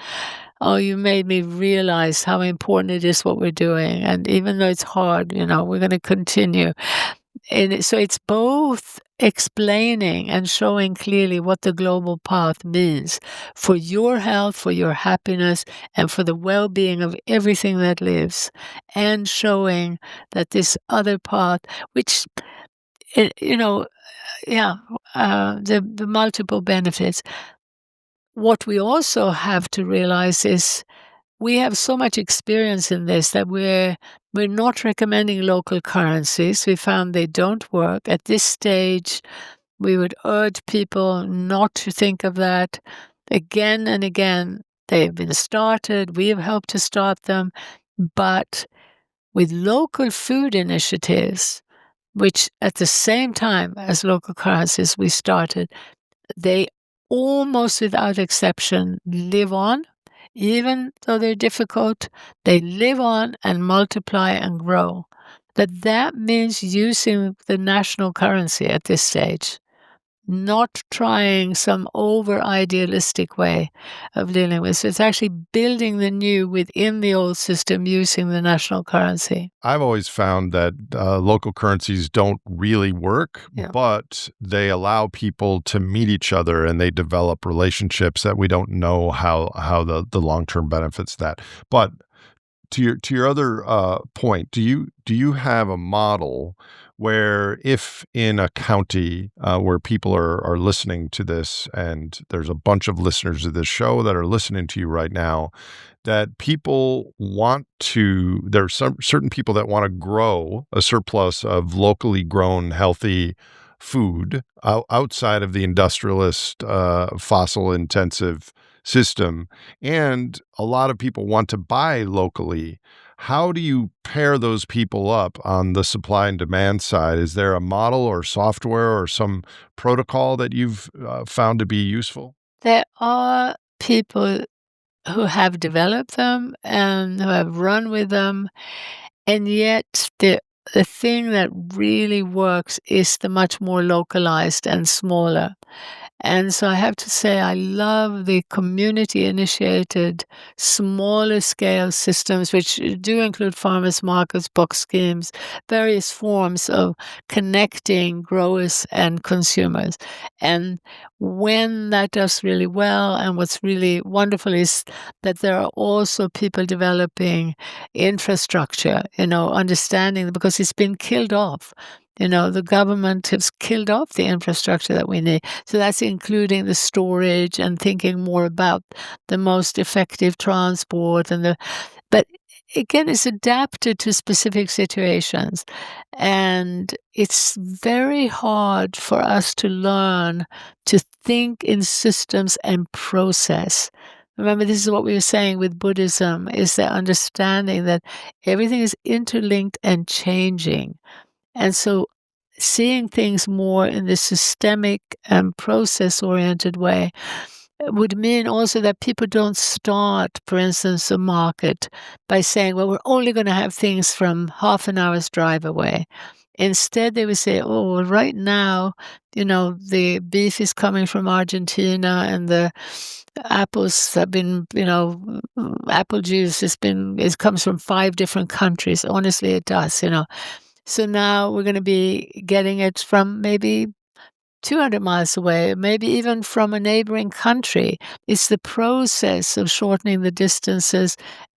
"Oh, you made me realize how important it is what we're doing, and even though it's hard, we're gonna continue." So it's both explaining and showing clearly what the global path means for your health, for your happiness, and for the well-being of everything that lives, and showing that this other path, which, eh, you know, yeah, the multiple benefits. What we also have to realize is we have so much experience in this that we're not recommending local currencies. We found they don't work. At this stage, we would urge people not to think of that. Again and again, they've been started. We have helped to start them. But with local food initiatives, which at the same time as local currencies we started, they almost without exception live on. Even though they're difficult, they live on and multiply and grow. That means using the national currency at this stage, not trying some over-idealistic way of dealing with. So it's actually building the new within the old system using the national currency. I've always found that local currencies don't really work, Yeah. but they allow people to meet each other and they develop relationships that we don't know how the long-term benefits of that. But to your other point, do you have a model where if in a county where people are listening to this, and there's a bunch of listeners of this show that are listening to you right now, that people there are some certain people that want to grow a surplus of locally grown, healthy food outside of the industrialist, fossil intensive system, and a lot of people want to buy locally. How do you pair those people up on the supply and demand side? Is there a model or software or some protocol that you've found to be useful? There are people who have developed them and who have run with them, and yet the thing that really works is the much more localized and smaller. And so I have to say, I love the community-initiated, smaller scale systems, which do include farmers markets, box schemes, various forms of connecting growers and consumers. And when that does really well, and what's really wonderful is that there are also people developing infrastructure, understanding, because it's been killed off. The government has killed off the infrastructure that we need. So that's including the storage and thinking more about the most effective transport but again, it's adapted to specific situations. And it's very hard for us to learn to think in systems and process. Remember, this is what we were saying with Buddhism, is the understanding that everything is interlinked and changing. And so seeing things more in the systemic and process-oriented way would mean also that people don't start, for instance, a market by saying, well, we're only going to have things from half an hour's drive away. Instead, they would say, oh, well, right now, the beef is coming from Argentina and the apples have been, apple juice it comes from 5 different countries. Honestly, it does. So now we're going to be getting it from maybe 200 miles away, maybe even from a neighboring country. It's the process of shortening the distances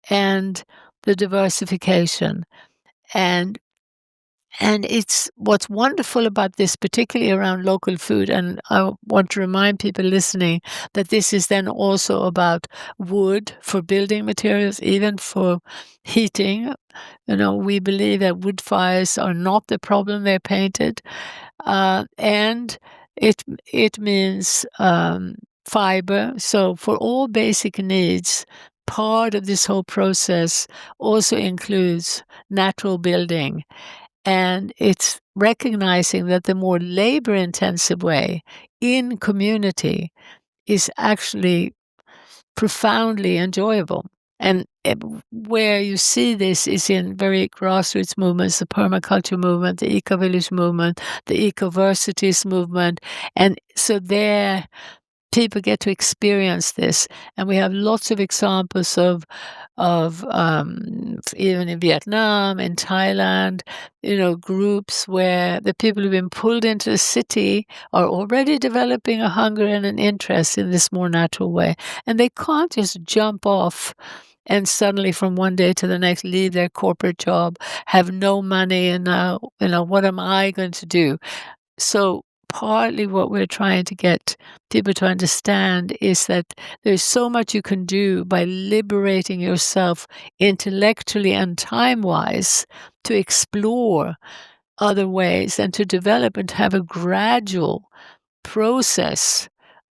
and the diversification. And it's what's wonderful about this, particularly around local food, and I want to remind people listening that this is then also about wood for building materials, even for heating. We believe that wood fires are not the problem, they're painted. And it means fiber. So for all basic needs, part of this whole process also includes natural building. And it's recognizing that the more labor-intensive way in community is actually profoundly enjoyable. And where you see this is in very grassroots movements, the permaculture movement, the eco-village movement, the eco-versities movement. And so there, people get to experience this. And we have lots of examples of even in Vietnam, in Thailand, groups where the people who've been pulled into the city are already developing a hunger and an interest in this more natural way. And they can't just jump off and suddenly from one day to the next leave their corporate job, have no money, and now, what am I going to do? So partly what we're trying to get people to understand is that there's so much you can do by liberating yourself intellectually and time-wise to explore other ways and to develop and have a gradual process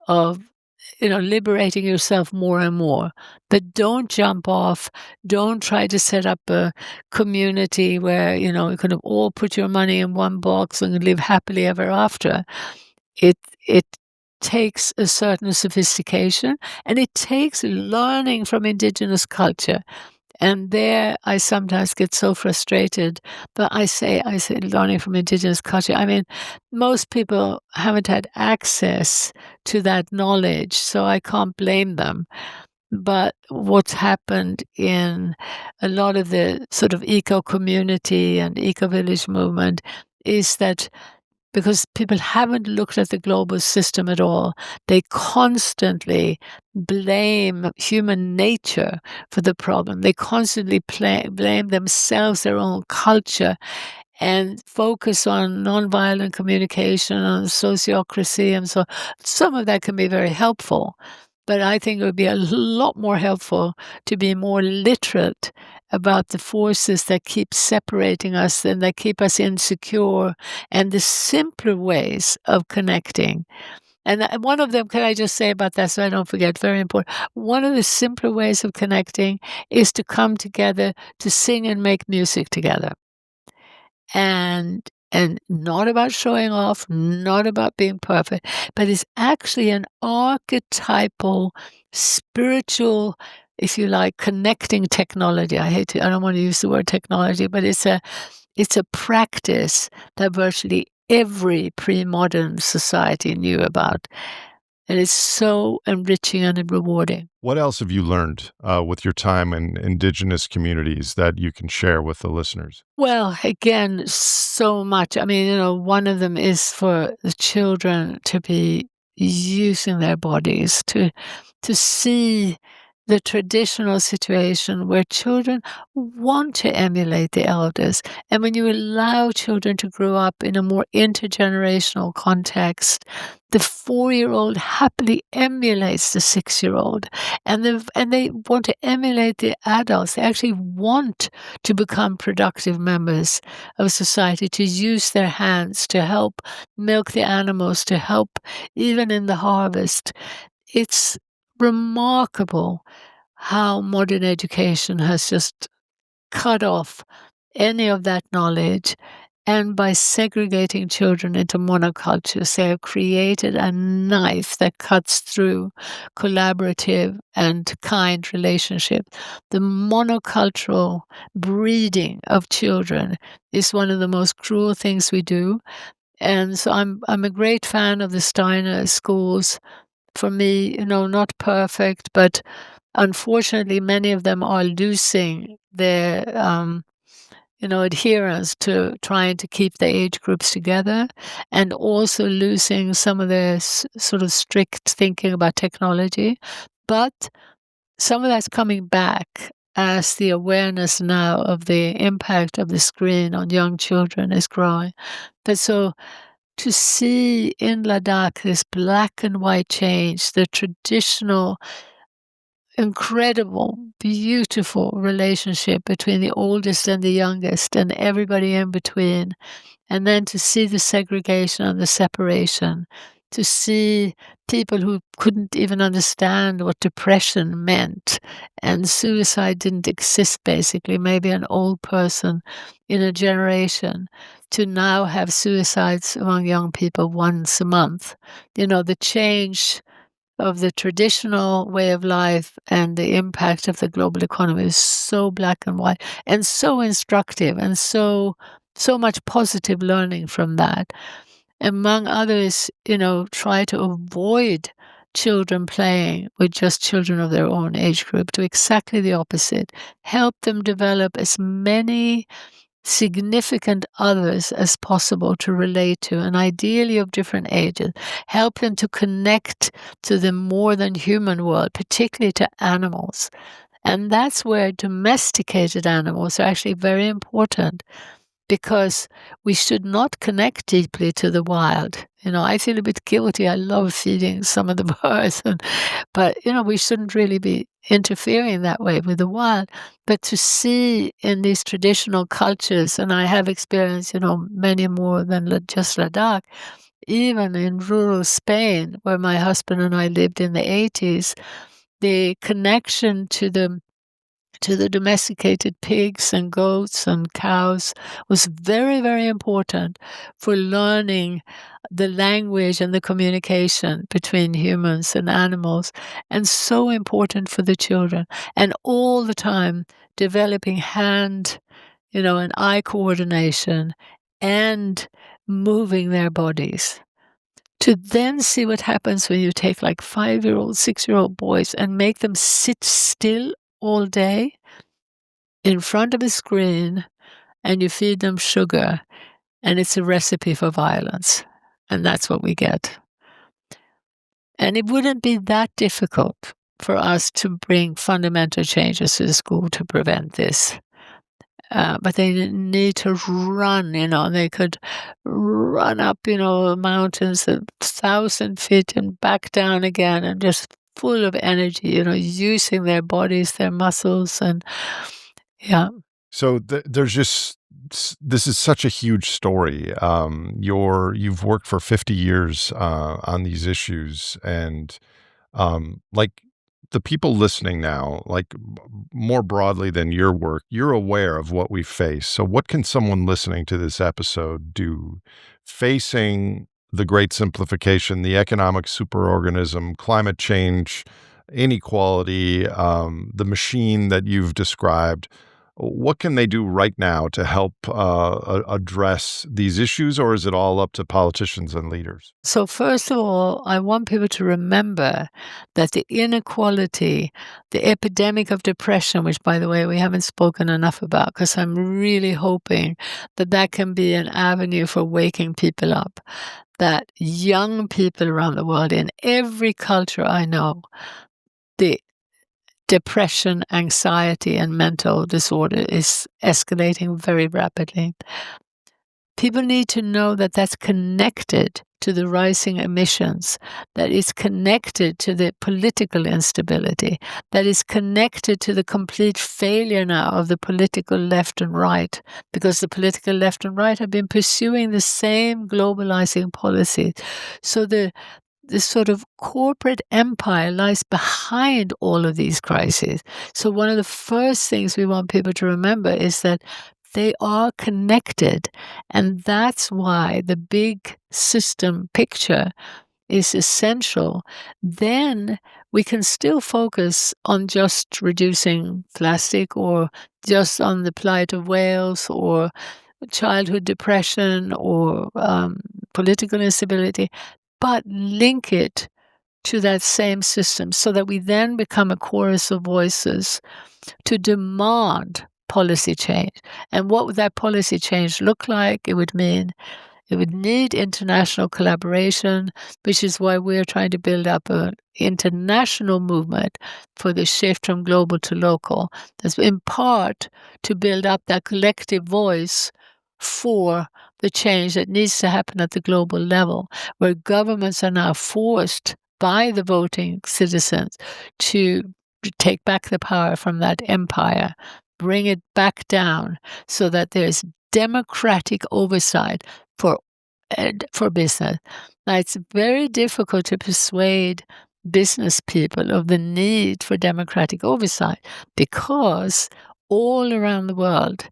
of liberating yourself more and more. But don't jump off. Don't try to set up a community where, you kind of all put your money in one box and live happily ever after. It takes a certain sophistication, and it takes learning from indigenous culture. And there I sometimes get so frustrated, but I say learning from indigenous culture. I mean, most people haven't had access to that knowledge, so I can't blame them. But what's happened in a lot of the sort of eco-community and eco-village movement is that because people haven't looked at the global system at all, they constantly blame human nature for the problem. They constantly blame themselves, their own culture, and focus on nonviolent communication, on sociocracy, and so some of that can be very helpful. But I think it would be a lot more helpful to be more literate about the forces that keep separating us and that keep us insecure, and the simpler ways of connecting. And one of them, can I just say about that so I don't forget, very important. One of the simpler ways of connecting is to come together to sing and make music together. And not about showing off, not about being perfect, but it's actually an archetypal, spiritual, if you like, connecting technology. I don't want to use the word technology, but it's a practice that virtually every pre-modern society knew about. And it's so enriching and rewarding. What else have you learned with your time in indigenous communities that you can share with the listeners? Well, again, so much. I mean, one of them is for the children to be using their bodies, to see the traditional situation where children want to emulate the elders. And when you allow children to grow up in a more intergenerational context, the 4-year-old happily emulates the 6-year-old. And they want to emulate the adults. They actually want to become productive members of society, to use their hands, to help milk the animals, to help even in the harvest. It's remarkable how modern education has just cut off any of that knowledge. And by segregating children into monocultures, they have created a knife that cuts through collaborative and kind relationship. The monocultural breeding of children is one of the most cruel things we do. And so I'm a great fan of the Steiner schools. For me, not perfect, but unfortunately, many of them are losing their, adherence to trying to keep the age groups together, and also losing some of their sort of strict thinking about technology. But some of that's coming back as the awareness now of the impact of the screen on young children is growing. But so to see in Ladakh this black and white change, the traditional, incredible, beautiful relationship between the oldest and the youngest and everybody in between, and then to see the segregation and the separation, to see people who couldn't even understand what depression meant and suicide didn't exist, basically, maybe an old person in a generation, to now have suicides among young people once a month. The change of the traditional way of life and the impact of the global economy is so black and white and so instructive, and so much positive learning from that. Among others, try to avoid children playing with just children of their own age group. Do exactly the opposite. Help them develop as many significant others as possible to relate to, and ideally of different ages. Help them to connect to the more than human world, particularly to animals. And that's where domesticated animals are actually very important, because we should not connect deeply to the wild. I feel a bit guilty. I love feeding some of the birds, but we shouldn't really be interfering that way with the wild. But to see in these traditional cultures, and I have experienced, many more than just Ladakh, even in rural Spain, where my husband and I lived in the 80s, the connection to the domesticated pigs and goats and cows was very, very important for learning the language and the communication between humans and animals, and so important for the children. And all the time developing hand, and eye coordination and moving their bodies. To then see what happens when you take like 5-year-old, 6-year-old boys and make them sit still all day in front of a screen, and you feed them sugar, and it's a recipe for violence. And that's what we get. And it wouldn't be that difficult for us to bring fundamental changes to the school to prevent this. But they need to run, they could run up, mountains 1,000 feet and back down again, and just full of energy, using their bodies, their muscles, and yeah. So there's just, this is such a huge story. You've worked for 50 years on these issues, and like the people listening now, like more broadly than your work, you're aware of what we face. So what can someone listening to this episode do facing the great simplification, the economic superorganism, climate change, inequality, the machine that you've described? What can they do right now to help address these issues, or is it all up to politicians and leaders? So first of all, I want people to remember that the inequality, the epidemic of depression, which, by the way, we haven't spoken enough about, because I'm really hoping that that can be an avenue for waking people up, that young people around the world, in every culture I know, the depression, anxiety, and mental disorder is escalating very rapidly. People need to know that that's connected to the rising emissions, that is connected to the political instability, that is connected to the complete failure now of the political left and right, because the political left and right have been pursuing the same globalizing policy. So this sort of corporate empire lies behind all of these crises. So one of the first things we want people to remember is that they are connected, and that's why the big system picture is essential. Then we can still focus on just reducing plastic, or just on the plight of whales, or childhood depression, or political instability, but link it to that same system so that we then become a chorus of voices to demand policy change. And what would that policy change look like? It would need international collaboration, which is why we're trying to build up an international movement for the shift from global to local. That's in part to build up that collective voice for the change that needs to happen at the global level, where governments are now forced by the voting citizens to take back the power from that empire, bring it back down so that there's democratic oversight for business. Now, it's very difficult to persuade business people of the need for democratic oversight, because all around the world,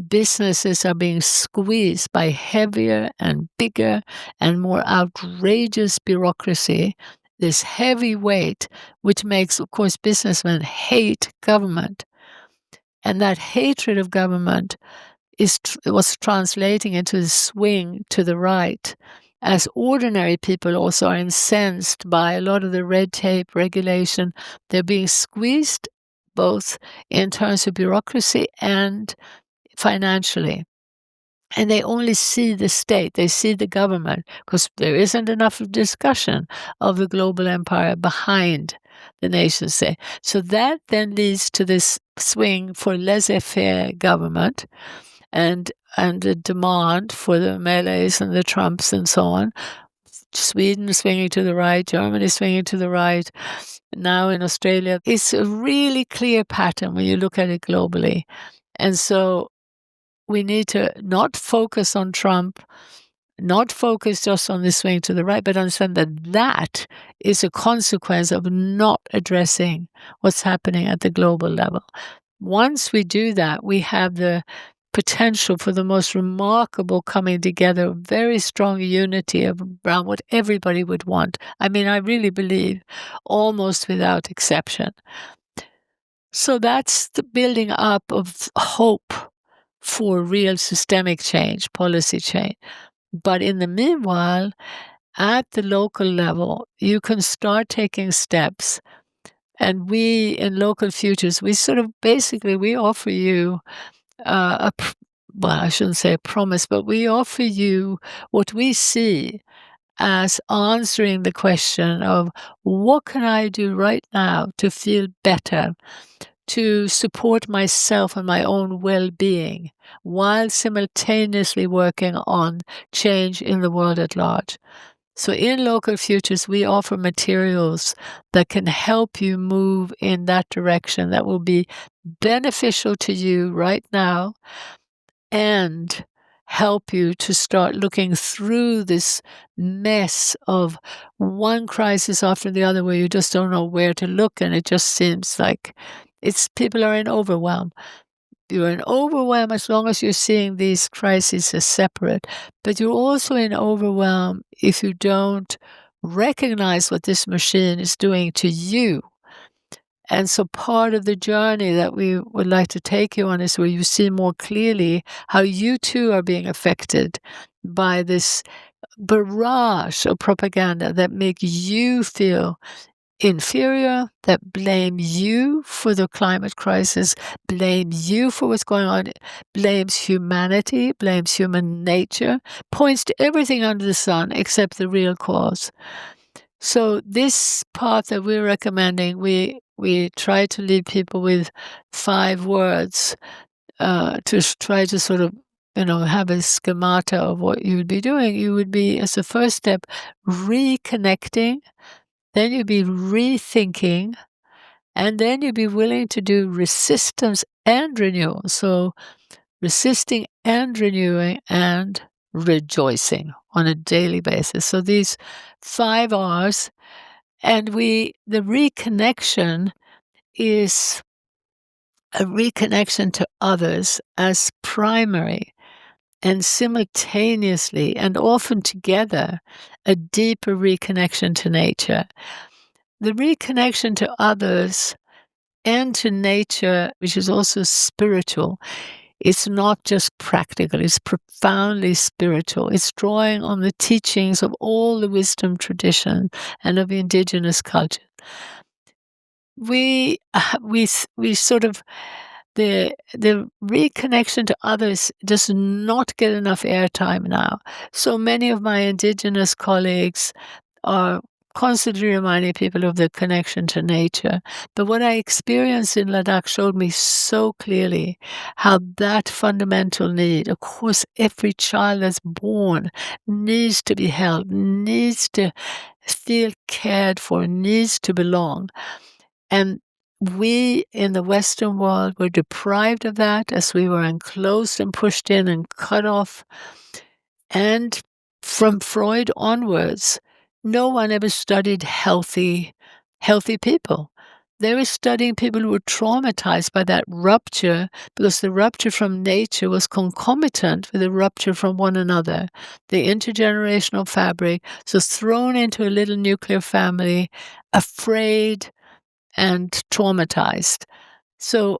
businesses are being squeezed by heavier and bigger and more outrageous bureaucracy, this heavy weight, which makes, of course, businessmen hate government. And that hatred of government was translating into the swing to the right, as ordinary people also are incensed by a lot of the red tape regulation. They're being squeezed both in terms of bureaucracy and financially. And they only see the state, they see the government, because there isn't enough discussion of the global empire behind the nation state. So that then leads to this swing for laissez-faire government, and a demand for the Malays and the Trumps and so on. Sweden swinging to the right, Germany swinging to the right, now in Australia. It's a really clear pattern when you look at it globally. And so we need to not focus on Trump, not focus just on the swing to the right, but understand that that is a consequence of not addressing what's happening at the global level. Once we do that, we have the potential for the most remarkable coming together, very strong unity around what everybody would want. I mean, I really believe, almost without exception. So that's the building up of hope for real systemic change, policy change. But in the meanwhile, at the local level, you can start taking steps. And we, in Local Futures, we sort of basically, we offer you well, I shouldn't say a promise, but we offer you what we see as answering the question of what can I do right now to feel better, to support myself and my own well-being, while simultaneously working on change in the world at large. So in Local Futures, we offer materials that can help you move in that direction, that will be beneficial to you right now, and help you to start looking through this mess of one crisis after the other, where you just don't know where to look, and it just seems like people are in overwhelm. You're in overwhelm as long as you're seeing these crises as separate, but you're also in overwhelm if you don't recognize what this machine is doing to you. And so part of the journey that we would like to take you on is where you see more clearly how you too are being affected by this barrage of propaganda that make you feel inferior, that blame you for the climate crisis, blame you for what's going on, blames humanity, blames human nature, points to everything under the sun except the real cause. So this path that we're recommending, we we try to leave people with 5 words try to sort of, have a schemata of what you would be doing. You would be, as a first step, reconnecting, then you'd be rethinking, and then you'd be willing to do resistance and renewal. So resisting and renewing and rejoicing on a daily basis. So these 5 R's, and the reconnection is a reconnection to others as primary, and simultaneously and often together, a deeper reconnection to nature. The reconnection to others and to nature, which is also spiritual, it's not just practical, it's profoundly spiritual. It's drawing on the teachings of all the wisdom tradition and of indigenous culture. We sort of the reconnection to others does not get enough airtime now. So many of my indigenous colleagues are constantly reminding people of the connection to nature. But what I experienced in Ladakh showed me so clearly how that fundamental need, of course, every child that's born needs to be held, needs to feel cared for, needs to belong. And we in the Western world were deprived of that as we were enclosed and pushed in and cut off. And from Freud onwards, no one ever studied healthy people. They were studying people who were traumatized by that rupture, because the rupture from nature was concomitant with the rupture from one another. The intergenerational fabric was thrown into a little nuclear family, afraid and traumatized. So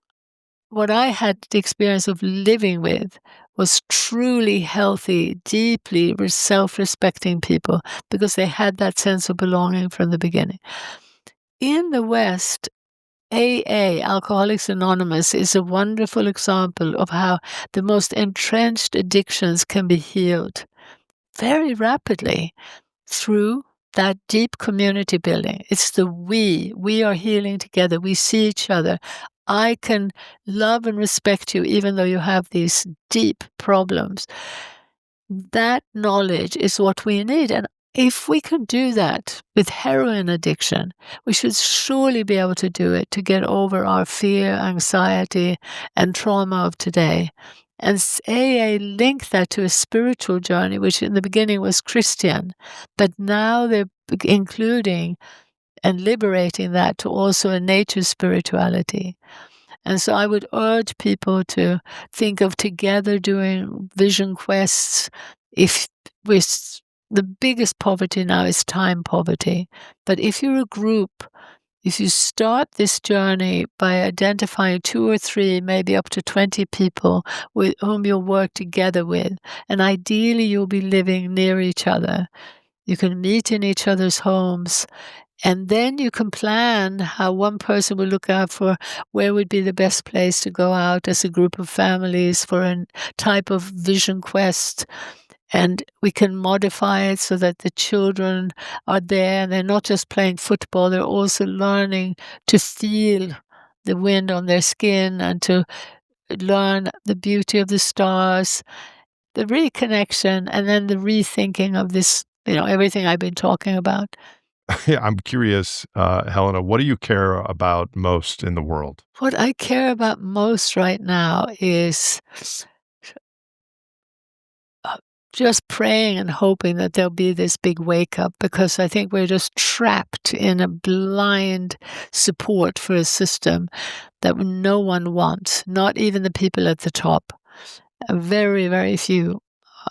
what I had the experience of living with was truly healthy, deeply self-respecting people, because they had that sense of belonging from the beginning. In the West, AA, Alcoholics Anonymous, is a wonderful example of how the most entrenched addictions can be healed very rapidly through that deep community building. It's the we are healing together. We see each other. I can love and respect you even though you have these deep problems. That knowledge is what we need. And if we can do that with heroin addiction, we should surely be able to do it to get over our fear, anxiety, and trauma of today. And AA linked that to a spiritual journey, which in the beginning was Christian, but now they're including and liberating that to also a nature spirituality. And so I would urge people to think of together doing vision quests. If with the biggest poverty now is time poverty, but if you're a group, if you start this journey by identifying 2 or 3, maybe up to 20 people with whom you'll work together with, and ideally you'll be living near each other. You can meet in each other's homes, and then you can plan how one person will look out for where would be the best place to go out as a group of families for a type of vision quest. And we can modify it so that the children are there and they're not just playing football, they're also learning to feel the wind on their skin and to learn the beauty of the stars, the reconnection, and then the rethinking of this, everything I've been talking about. Yeah, I'm curious, Helena, what do you care about most in the world? What I care about most right now is just praying and hoping that there'll be this big wake up, because I think we're just trapped in a blind support for a system that no one wants, not even the people at the top. Very, very few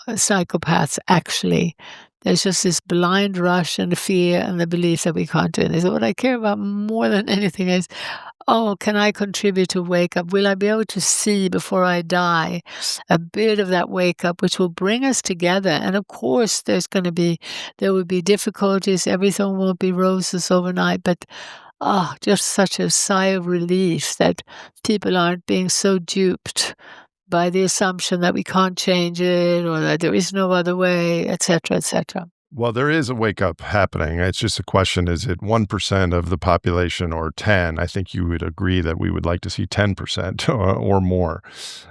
psychopaths actually. There's just this blind rush and fear and the belief that we can't do this. What I care about more than anything is, can I contribute to wake up? Will I be able to see before I die a bit of that wake up, which will bring us together? And of course, there will be difficulties. Everything won't be roses overnight, but just such a sigh of relief that people aren't being so duped by the assumption that we can't change it or that there is no other way, etc., etc. Well, there is a wake up happening. It's just a question, is it 1% of the population or 10? I think you would agree that we would like to see 10% or more.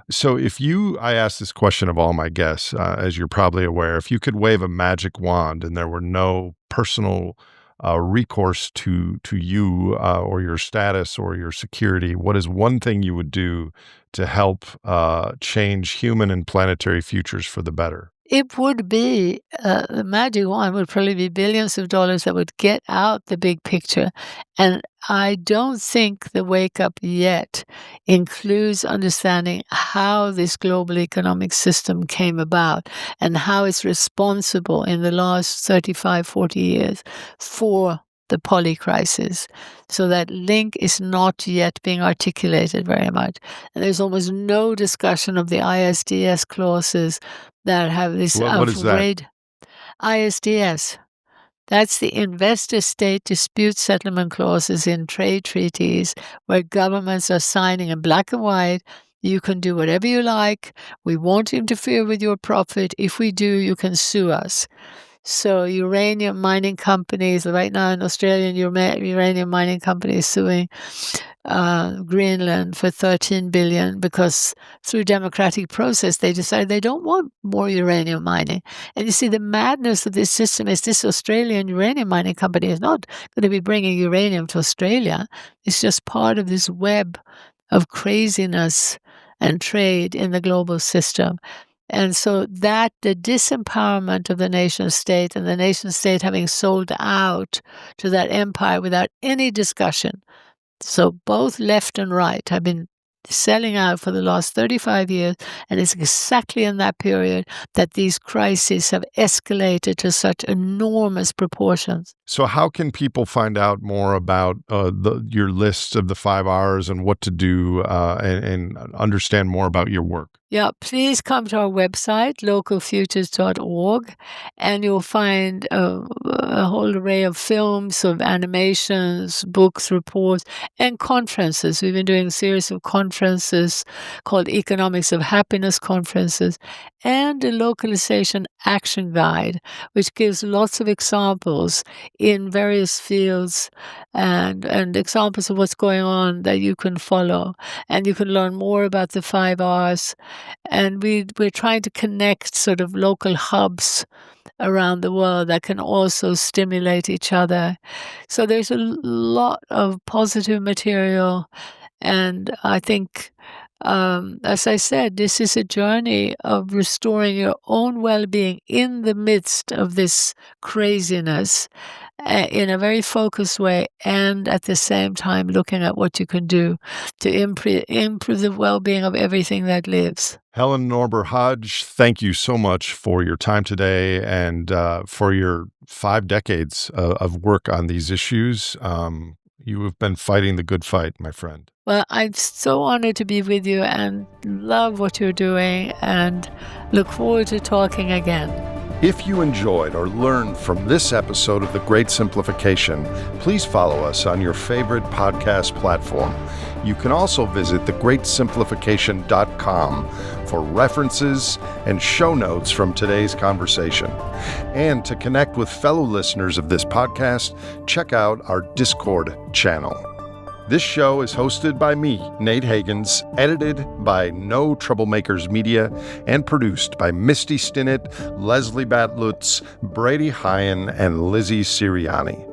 So I asked this question of all my guests, as you're probably aware, if you could wave a magic wand and there were no personal recourse to you or your status or your security, what is one thing you would do to help change human and planetary futures for the better? It would be, the magic wand would probably be billions of dollars that would get out the big picture. And I don't think the wake up yet includes understanding how this global economic system came about and how it's responsible in the last 35, 40 years for the poly crisis. So that link is not yet being articulated very much. And there's almost no discussion of the ISDS clauses that have this What is that? ISDS. That's the investor state dispute settlement clauses in trade treaties where governments are signing in black and white. You can do whatever you like. We won't interfere with your profit. If we do, you can sue us. So uranium mining companies, right now in Australia, uranium mining companies suing Greenland for $13 billion because through democratic process, they decided they don't want more uranium mining. And you see, the madness of this system is this Australian uranium mining company is not going to be bringing uranium to Australia. It's just part of this web of craziness and trade in the global system. And so that the disempowerment of the nation state and the nation state having sold out to that empire without any discussion. So both left and right have been selling out for the last 35 years, and it's exactly in that period that these crises have escalated to such enormous proportions. So how can people find out more about your list of the 5 Rs and what to do and understand more about your work? Yeah, please come to our website, localfutures.org, and you'll find a whole array of films, of animations, books, reports, and conferences. We've been doing a series of conferences called Economics of Happiness conferences, and a localization action guide, which gives lots of examples in various fields and examples of what's going on that you can follow. And you can learn more about the 5 Rs. And we're trying to connect sort of local hubs around the world that can also stimulate each other. So there's a lot of positive material. And I think, as I said, this is a journey of restoring your own well-being in the midst of this craziness in a very focused way, and at the same time looking at what you can do to improve the well-being of everything that lives. Helena Norberg-Hodge, thank you so much for your time today and for your 5 decades of work on these issues. You have been fighting the good fight, my friend. Well, I'm so honored to be with you and love what you're doing and look forward to talking again. If you enjoyed or learned from this episode of The Great Simplification, please follow us on your favorite podcast platform. You can also visit thegreatsimplification.com for references and show notes from today's conversation. And to connect with fellow listeners of this podcast, check out our Discord channel. This show is hosted by me, Nate Hagens, edited by No Troublemakers Media, and produced by Misty Stinnett, Leslie Batlutz, Brady Hyen, and Lizzie Siriani.